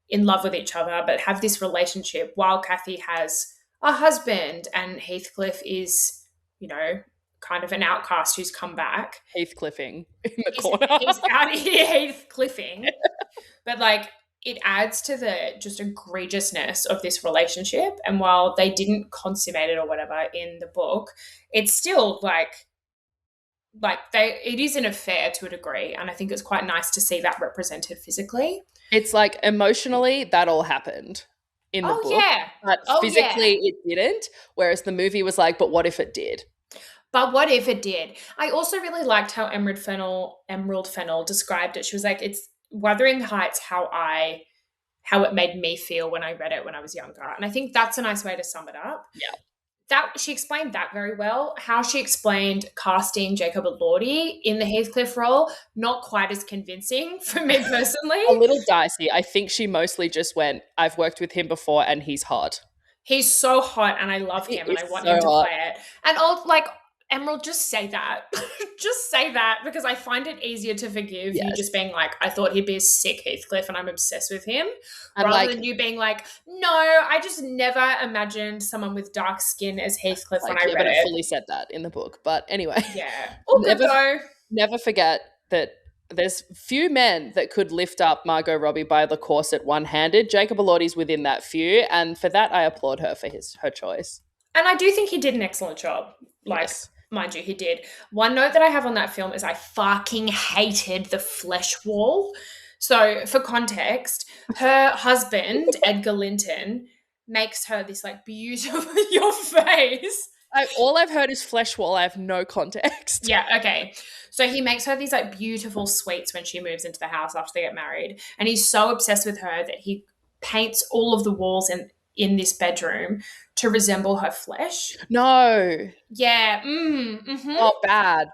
in love with each other but have this relationship while Kathy has a husband and Heathcliff is, you know, kind of an outcast who's come back. Heathcliffing in the corner. He's out here Heathcliffing. But like it adds to the just egregiousness of this relationship. And while they didn't consummate it or whatever in the book, it's still like it is an affair to a degree. And I think it's quite nice to see that represented physically. It's like emotionally that all happened in the book. Yeah. But physically it didn't. Whereas the movie was like, but what if it did? But what if it did? I also really liked how Emerald Fennell described it. She was like, it's Wuthering Heights how it made me feel when I read it when I was younger. And I think that's a nice way to sum it up. Yeah. She explained that very well. How she explained casting Jacob Elordi in the Heathcliff role, not quite as convincing for me personally. A little dicey. I think she mostly just went, I've worked with him before and he's hot. He's so hot and I love him and I want him to play it. And I'll like, Emerald, just say that. Just say that because I find it easier to forgive you just being like, I thought he'd be a sick Heathcliff and I'm obsessed with him. And rather than you being like, no, I just never imagined someone with dark skin as Heathcliff when I read it. I fully said that in the book. But anyway. Yeah. All good though. Never forget that there's few men that could lift up Margot Robbie by the corset one-handed. Jacob Elordi's within that few. And for that, I applaud her for her choice. And I do think he did an excellent job. Mind you, he did. One note that I have on that film is I fucking hated the flesh wall. So for context, her husband, Edgar Linton, makes her this like beautiful your face. All I've heard is flesh wall. I have no context. Yeah, okay. So he makes her these like beautiful suites when she moves into the house after they get married. And he's so obsessed with her that he paints all of the walls in this bedroom to resemble her flesh. No. Yeah. Mm-hmm. Oh, bad.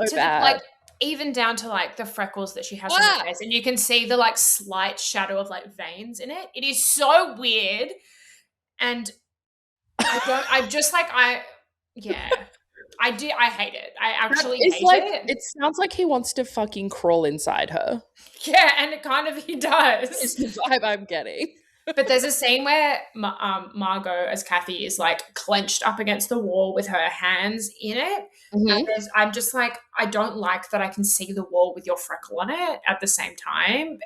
So bad. Like even down to like the freckles that she has on her face, and you can see the like slight shadow of like veins in it. It is so weird, and I hate it. I actually hate it. It sounds like he wants to fucking crawl inside her. Yeah, and it kind of he does. It's the vibe I'm getting. But there's a scene where Margot as Kathy is like clenched up against the wall with her hands in it. Mm-hmm. And I'm just like, I don't like that I can see the wall with your freckle on it at the same time,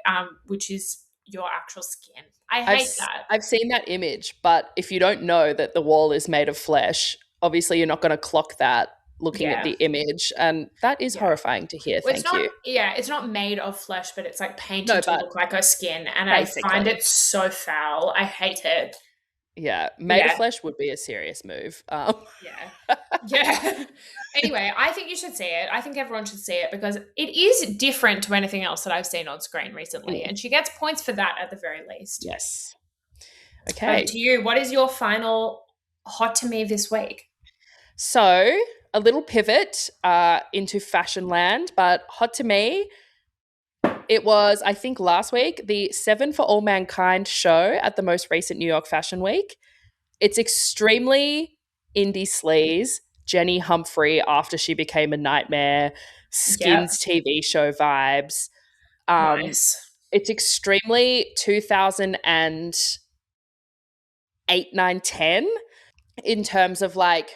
which is your actual skin. I hate that. I've seen that image, but if you don't know that the wall is made of flesh, obviously you're not going to clock that looking at the image, and that is horrifying to hear. Well, Thank you. Yeah, it's not made of flesh, but it's like painted to but look like her skin, and I find it so foul. I hate it. Yeah, made of flesh would be a serious move. Yeah. Anyway, I think you should see it. I think everyone should see it because it is different to anything else that I've seen on screen recently, and she gets points for that at the very least. Yes. Okay. To you, what is your final hot to me this week? So a little pivot into fashion land, but hot to me, it was, I think, last week, the 7 For All Mankind show at the most recent New York Fashion Week. It's extremely indie sleaze. Jenny Humphrey after she became a nightmare, Skins TV show vibes. Nice. It's extremely 2008, 9, 10 in terms of like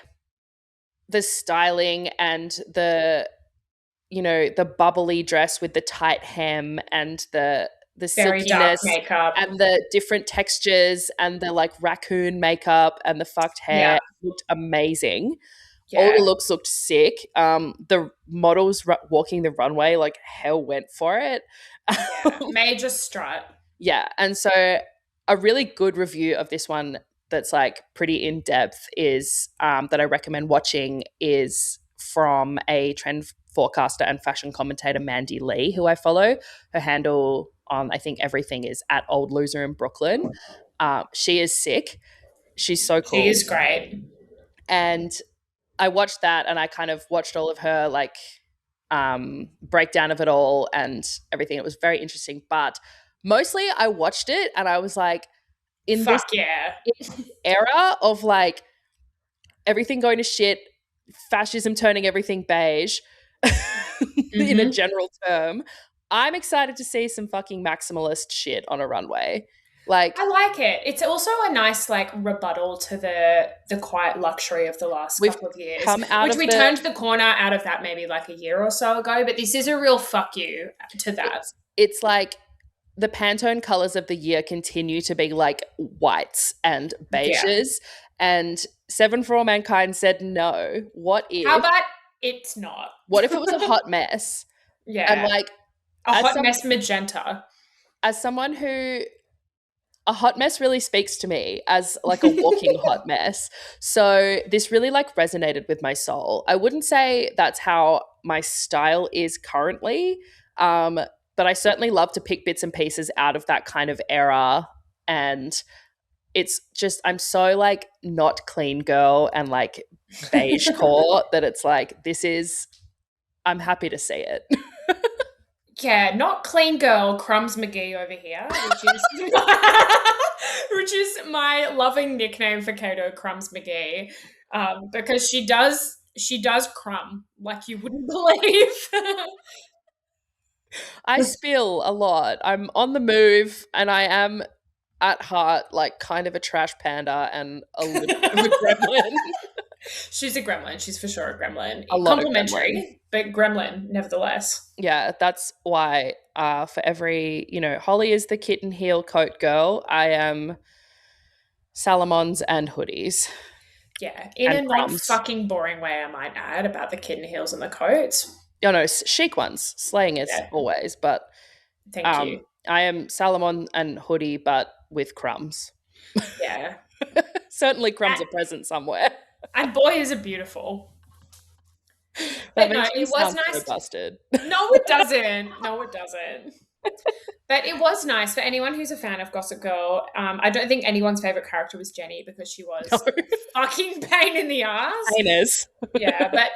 the styling and the bubbly dress with the tight hem and the very dark silkiness makeup and the different textures and the like raccoon makeup and the fucked hair looked amazing. Yeah. All the looks looked sick. The models walking the runway, like hell went for it. Major strut. Yeah. And so a really good review of this one that's like pretty in depth is that I recommend watching is from a trend forecaster and fashion commentator, Mandy Lee, who I follow. Her handle on, I think, everything is at Old Loser in Brooklyn. She is sick. She's so cool. She is great. And I watched that and I kind of watched all of her like breakdown of it all and everything. It was very interesting. But mostly I watched it and I was like, in this era of like everything going to shit, fascism turning everything beige, in a general term, I'm excited to see some fucking maximalist shit on a runway. Like, I like it. It's also a nice like rebuttal to the quiet luxury of the last couple of years, which we turned the corner out of that maybe like a year or so ago. But this is a real fuck you to that. It's like the Pantone colors of the year continue to be like whites and beiges, and 7 For All Mankind said no. What if? How about it's not? What if it was a hot mess? Yeah, and like a hot mess magenta. As someone who. A hot mess really speaks to me as like a walking hot mess. So this really like resonated with my soul. I wouldn't say that's how my style is currently, but I certainly love to pick bits and pieces out of that kind of era. And it's just, I'm so like not clean girl and like beige core that it's like, I'm happy to see it. Yeah, not clean girl, Crumbs McGee over here, which is my loving nickname for Caito, Crumbs McGee, because she does crumb like you wouldn't believe. I spill a lot. I'm on the move, and I am at heart like kind of a trash panda and a little bit of a gremlin. She's a gremlin. She's for sure a gremlin. Complimentary, but gremlin nevertheless. Yeah, that's why for every, Holly is the kitten heel coat girl. I am Salomons and hoodies. Yeah, in a not fucking boring way, I might add, about the kitten heels and the coats. Oh, no, chic ones. Slaying it always, but thank you. I am Salomon and hoodie, but with crumbs. Yeah. Certainly crumbs are present somewhere. And boy, is it beautiful. That makes me sound so busted. No, it doesn't. But it was nice for anyone who's a fan of Gossip Girl. I don't think anyone's favorite character was Jenny because she was fucking pain in the ass. Heinous. Yeah, but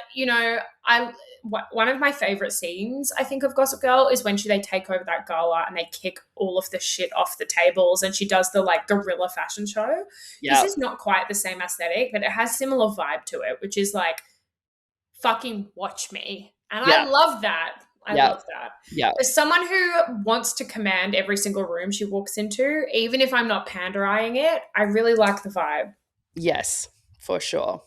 one of my favorite scenes I think of Gossip Girl is when they take over that gala and they kick all of the shit off the tables and she does the like guerrilla fashion show. Yep. This is not quite the same aesthetic, but it has similar vibe to it, which is like fucking watch me. And I love that. I love that. Yeah. As someone who wants to command every single room she walks into, even if I'm not panderizing it, I really like the vibe. Yes, for sure.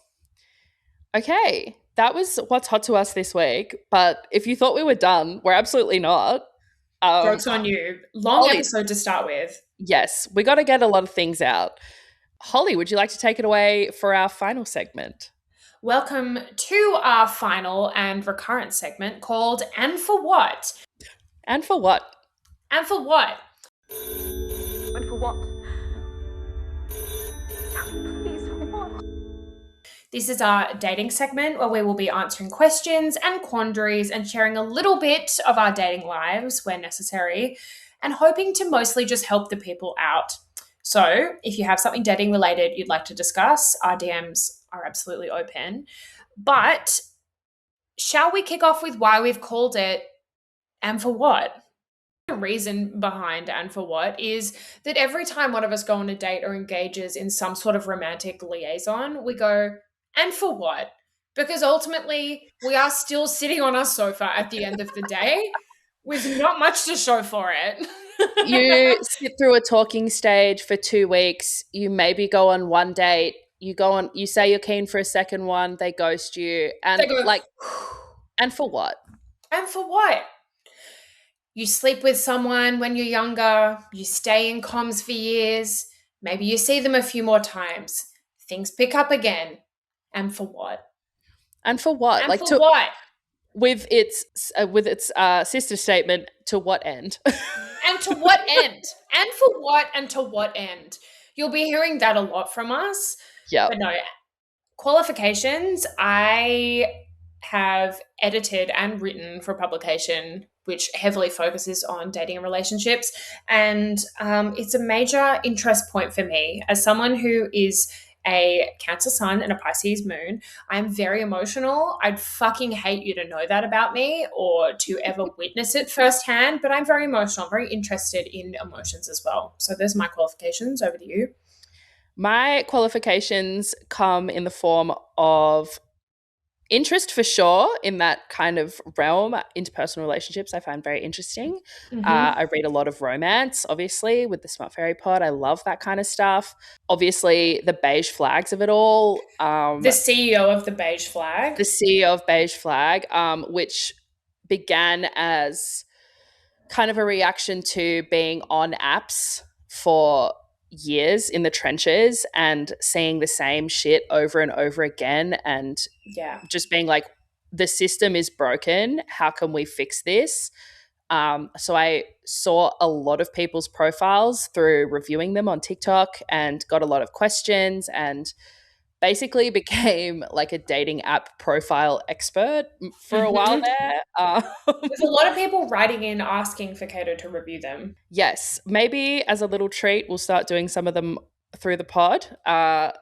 Okay, that was what's hot to us this week. But if you thought we were done, we're absolutely not. Joke's on you. Long Holly, episode to start with. yes, we got to get a lot of things out. Holly, would you like to take it away for our final segment? Welcome to our final and recurrent segment called And For What? And for what? And for what? And for what? Please, for what? This is our dating segment where we will be answering questions and quandaries and sharing a little bit of our dating lives where necessary and hoping to mostly just help the people out. So if you have something dating related you'd like to discuss, our DMs are absolutely open. But shall we kick off with why we've called it And For What? The reason behind And For What is that every time one of us go on a date or engages in some sort of romantic liaison, we go, and for what? Because ultimately, we are still sitting on our sofa at the end of the day with not much to show for it. You sit through a talking stage for 2 weeks. You maybe go on one date. You say you're keen for a second one. They ghost you. And They go, and for what? and for what? You sleep with someone when you're younger. You stay in comms for years. Maybe you see them a few more times. Things pick up again. And for what? And for what? And for what? With its sister statement, to what end? And to what end? And for what and to what end? You'll be hearing that a lot from us. Yeah. But no, qualifications, I have edited and written for publication, which heavily focuses on dating and relationships. And it's a major interest point for me as someone who is a Cancer sun and a Pisces moon. I'm very emotional. I'd fucking hate you to know that about me or to ever witness it firsthand, but I'm very emotional. I'm very interested in emotions as well. So there's my qualifications. Over to you. My qualifications come in the form of interest for sure in that kind of realm. Interpersonal relationships I find very interesting. I read a lot of romance, obviously, with the Smart Fairy Pod. I love that kind of stuff. Obviously, the beige flags of it all. The CEO of the beige flag. The CEO of Beige Flag, which began as kind of a reaction to being on apps for years in the trenches and seeing the same shit over and over again and just being like, the system is broken. How can we fix this? So I saw a lot of people's profiles through reviewing them on TikTok and got a lot of questions and basically became like a dating app profile expert for a while there. There's a lot of people writing in asking for Caito to review them. Yes. Maybe as a little treat, we'll start doing some of them through the pod. Bring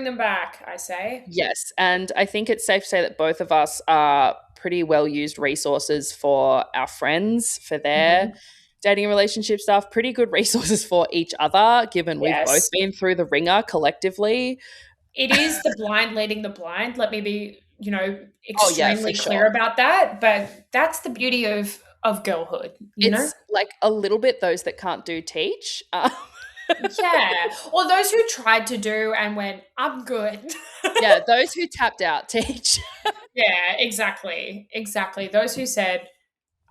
them back, I say. Yes. And I think it's safe to say that both of us are pretty well-used resources for our friends, for their dating and relationship stuff, pretty good resources for each other, given we've both been through the ringer collectively. It is the blind leading the blind. Let me be, extremely clear about that. But that's the beauty of girlhood, you know? Like a little bit those that can't do teach. Yeah. Or those who tried to do and went, I'm good. Yeah, those who tapped out teach. Yeah, exactly. Exactly. Those who said,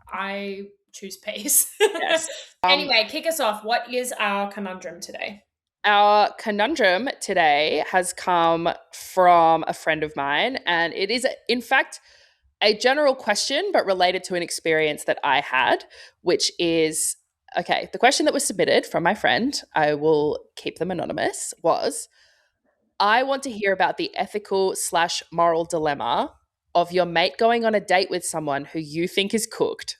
I choose peace. Yes. Anyway, kick us off. What is our conundrum today? Our conundrum today has come from a friend of mine, and it is, in fact, a general question, but related to an experience that I had, which is, okay, the question that was submitted from my friend, I will keep them anonymous, was, I want to hear about the ethical/moral dilemma of your mate going on a date with someone who you think is cooked.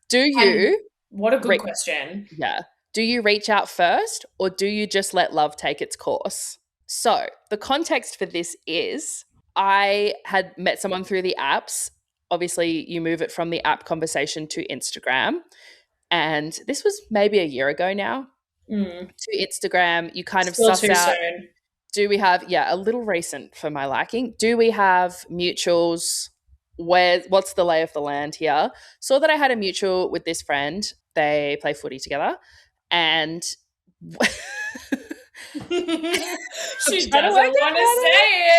Do you? What a good question. Yeah. Do you reach out first or do you just let love take its course? So the context for this is I had met someone through the apps. Obviously, you move it from the app conversation to Instagram. And this was maybe a year ago now. To Instagram, you kind of suss out. Soon. Do we have, a little recent for my liking. Do we have mutuals? What's the lay of the land here? Saw that I had a mutual with this friend. They play footy together. And she doesn't want to say it.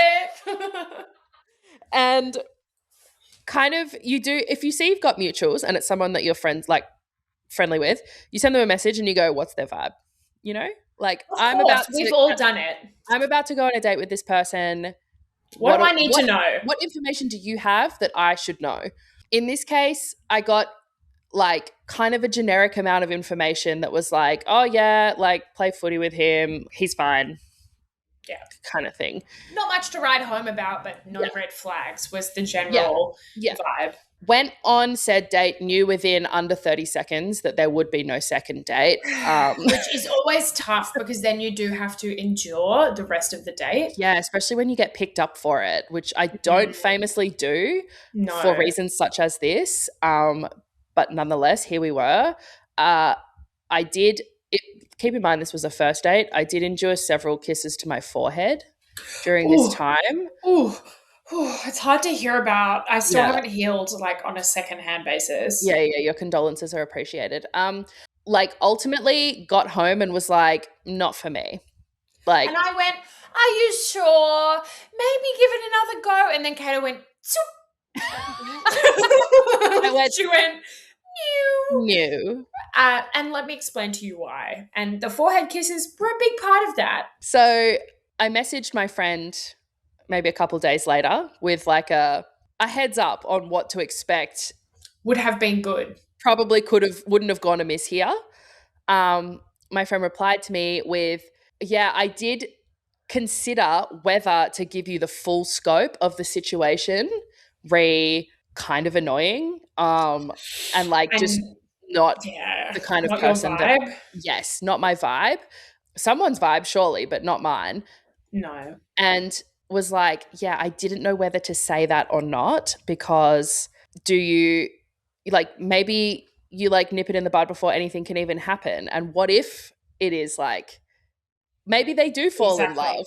And kind of, you do, if you see you've got mutuals and it's someone that you're friendly with, you send them a message and you go, what's their vibe? You know? Like, Of course, we've all done it. I'm about to go on a date with this person. What do I need to know? What information do you have that I should know? In this case, I got like kind of a generic amount of information that was like, oh yeah, like play footy with him, he's fine. Yeah. Kind of thing. Not much to write home about, but no red flags was the general vibe. Went on said date, knew within under 30 seconds that there would be no second date. Which is always tough because then you do have to endure the rest of the date. Yeah, especially when you get picked up for it, which I don't famously do for reasons such as this. But nonetheless, here we were. Keep in mind this was a first date. I did endure several kisses to my forehead during this time. It's hard to hear about. I still haven't healed like on a second-hand basis. Yeah, your condolences are appreciated. Like ultimately got home and was like, not for me. Like, and I went, are you sure? Maybe give it another go. And then Caito went, she went, new. And let me explain to you why. And the forehead kisses were a big part of that. So I messaged my friend maybe a couple of days later with like a heads up on what to expect. Would have been good. Probably wouldn't have gone amiss here. My friend replied to me with, yeah, I did consider whether to give you the full scope of the situation, kind of annoying, and like just not the kind of person that, yes, not my vibe. Someone's vibe, surely, but not mine. No. And was like, yeah, I didn't know whether to say that or not, because do you, like, maybe you like nip it in the bud before anything can even happen. And what if it is like, maybe they do fall in love.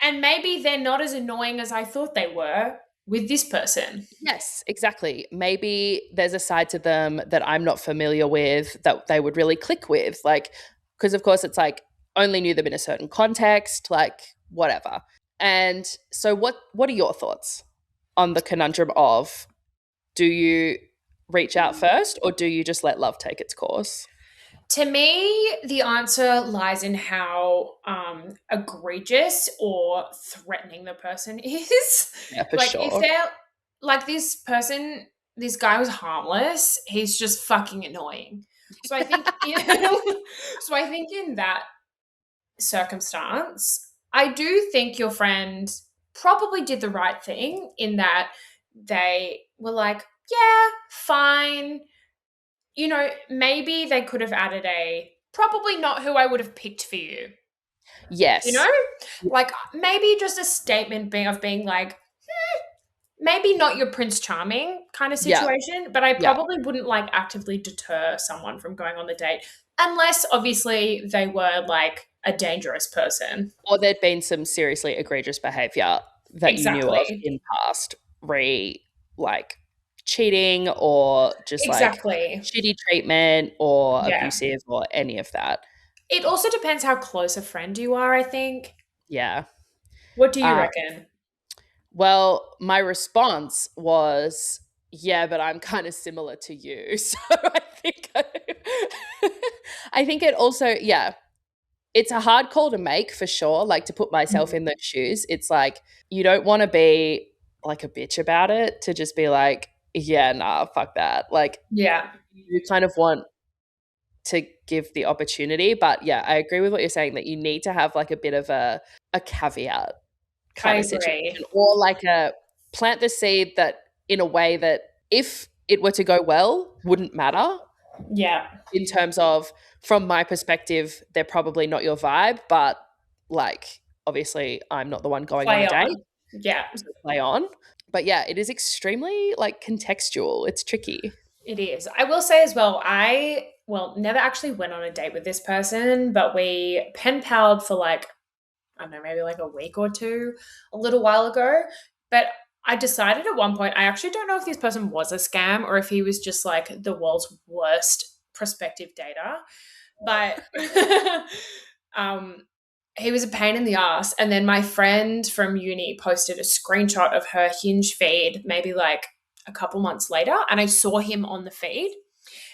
And maybe they're not as annoying as I thought they were with this person. Yes, exactly. Maybe there's a side to them that I'm not familiar with that they would really click with. Like, because of course it's like only knew them in a certain context, like whatever. And so what are your thoughts on the conundrum of, do you reach out first or do you just let love take its course? To me, the answer lies in how egregious or threatening the person is. Yeah, for like sure. If they're like this person, this guy was harmless. He's just fucking annoying. So I think, in that circumstance, I do think your friend probably did the right thing in that they were like, yeah, fine. You know, maybe they could have added probably not who I would have picked for you. Yes. You know? Like maybe just a statement being like, maybe not your Prince Charming kind of situation, but I probably wouldn't like actively deter someone from going on the date unless obviously they were like a dangerous person. Or there'd been some seriously egregious behaviour that you knew of in past, like cheating or just like shitty treatment or abusive or any of that. It also depends how close a friend you are, I think. Yeah. What do you reckon? Well, my response was, yeah, but I'm kind of similar to you. So I think it also, it's a hard call to make for sure, like to put myself in those shoes. It's like you don't want to be like a bitch about it, to just be like, yeah, nah, fuck that. Like, you kind of want to give the opportunity. But yeah, I agree with what you're saying, that you need to have like a bit of a caveat kind of situation, or like plant the seed that in a way that if it were to go well, wouldn't matter. Yeah. In terms of, from my perspective, they're probably not your vibe, but like obviously I'm not the one going on a date. Yeah. So play on. But yeah, it is extremely like contextual. It's tricky. It is. I will say as well, I never actually went on a date with this person, but we pen palled for like, I don't know, maybe like a week or two a little while ago. But I decided at one point, I actually don't know if this person was a scam or if he was just like the world's worst prospective dater. But he was a pain in the ass. And then my friend from uni posted a screenshot of her Hinge feed maybe like a couple months later, and I saw him on the feed.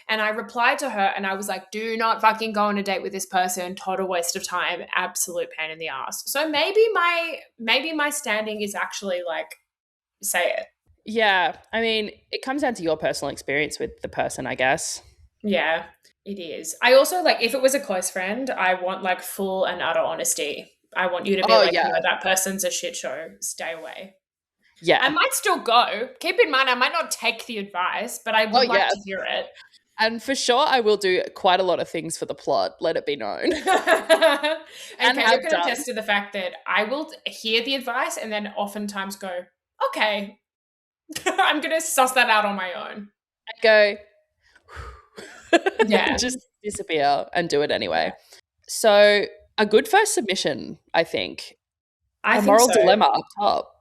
And I replied to her and I was like, do not fucking go on a date with this person. Total waste of time. Absolute pain in the ass. So maybe my standing is actually like, say it. Yeah. I mean, it comes down to your personal experience with the person, I guess. Yeah, it is. I also like, if it was a close friend, I want like full and utter honesty. I want you to be that person's a shit show. Stay away. Yeah. I might still go. Keep in mind, I might not take the advice, but I would like to hear it. And for sure, I will do quite a lot of things for the plot, let it be known. And Kato can attest to the fact that I will hear the advice and then oftentimes go, okay, I'm going to suss that out on my own. And go, yeah. Just disappear and do it anyway. So a good first submission, I think. I think moral so. dilemma up top.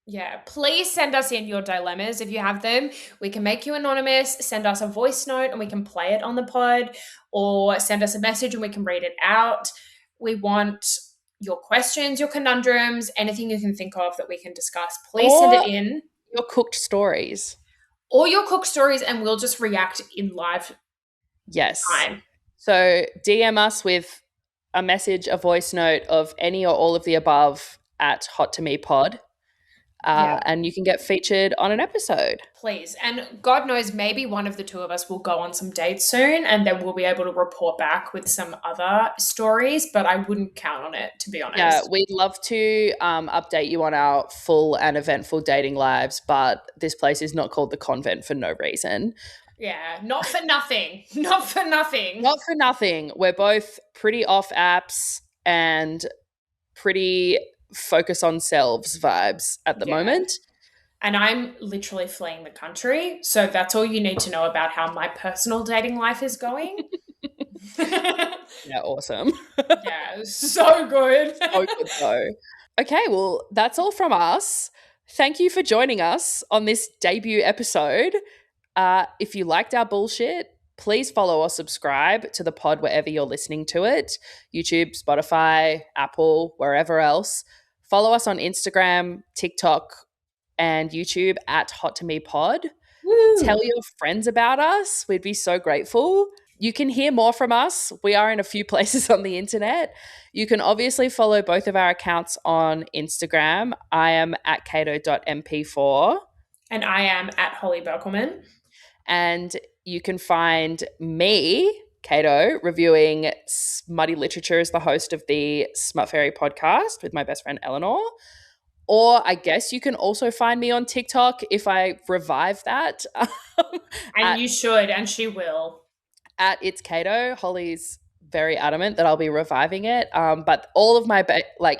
Yeah, please send us in your dilemmas if you have them. We can make you anonymous, send us a voice note and we can play it on the pod, or send us a message and we can read it out. We want your questions, your conundrums, anything you can think of that we can discuss. Please send it in. Your cooked stories. Or your cooked stories, and we'll just react in live time. So DM us with a message, a voice note of any or all of the above at Hot to Me Pod. And you can get featured on an episode. Please. And God knows, maybe one of the two of us will go on some dates soon and then we'll be able to report back with some other stories, but I wouldn't count on it, to be honest. Yeah, we'd love to update you on our full and eventful dating lives, but this place is not called the convent for no reason. Yeah, not for nothing. Not for nothing. Not for nothing. We're both pretty off apps and pretty focus on selves vibes at the moment. And I'm literally fleeing the country. So that's all you need to know about how my personal dating life is going. Yeah, awesome. Yeah, so good. So good though. Okay, well, that's all from us. Thank you for joining us on this debut episode. If you liked our bullshit, please follow or subscribe to the pod wherever you're listening to it. YouTube, Spotify, Apple, wherever else. Follow us on Instagram, TikTok, and YouTube at Hot to Me Pod. Woo. Tell your friends about us. We'd be so grateful. You can hear more from us. We are in a few places on the internet. You can obviously follow both of our accounts on Instagram. I am at cato.mp4. And I am at Holly Berkelman. And you can find me, Cato, reviewing smutty literature as the host of the Smut Fairy podcast with my best friend Eleanor. Or I guess you can also find me on TikTok if I revive that. And you should, and she will. At It's Cato. Holly's very adamant that I'll be reviving it. But all of my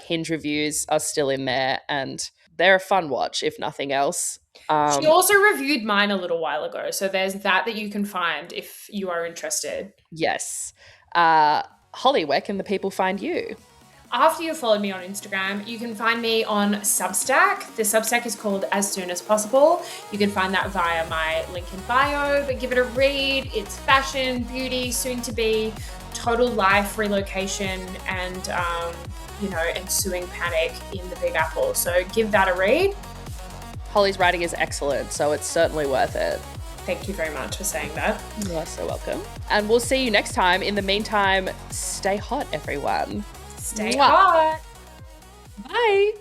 Hinge reviews are still in there, and they're a fun watch, if nothing else. She also reviewed mine a little while ago, so there's that you can find if you are interested. Yes. Holly, where can the people find you? After you've followed me on Instagram, you can find me on Substack. The Substack is called As Soon As Possible. You can find that via my link in bio, but give it a read. It's fashion, beauty, soon to be, total life relocation, and ensuing panic in the Big Apple. So give that a read. Holly's writing is excellent, so it's certainly worth it. Thank you very much for saying that. You are so welcome. And we'll see you next time. In the meantime, stay hot, everyone. Stay hot. Bye.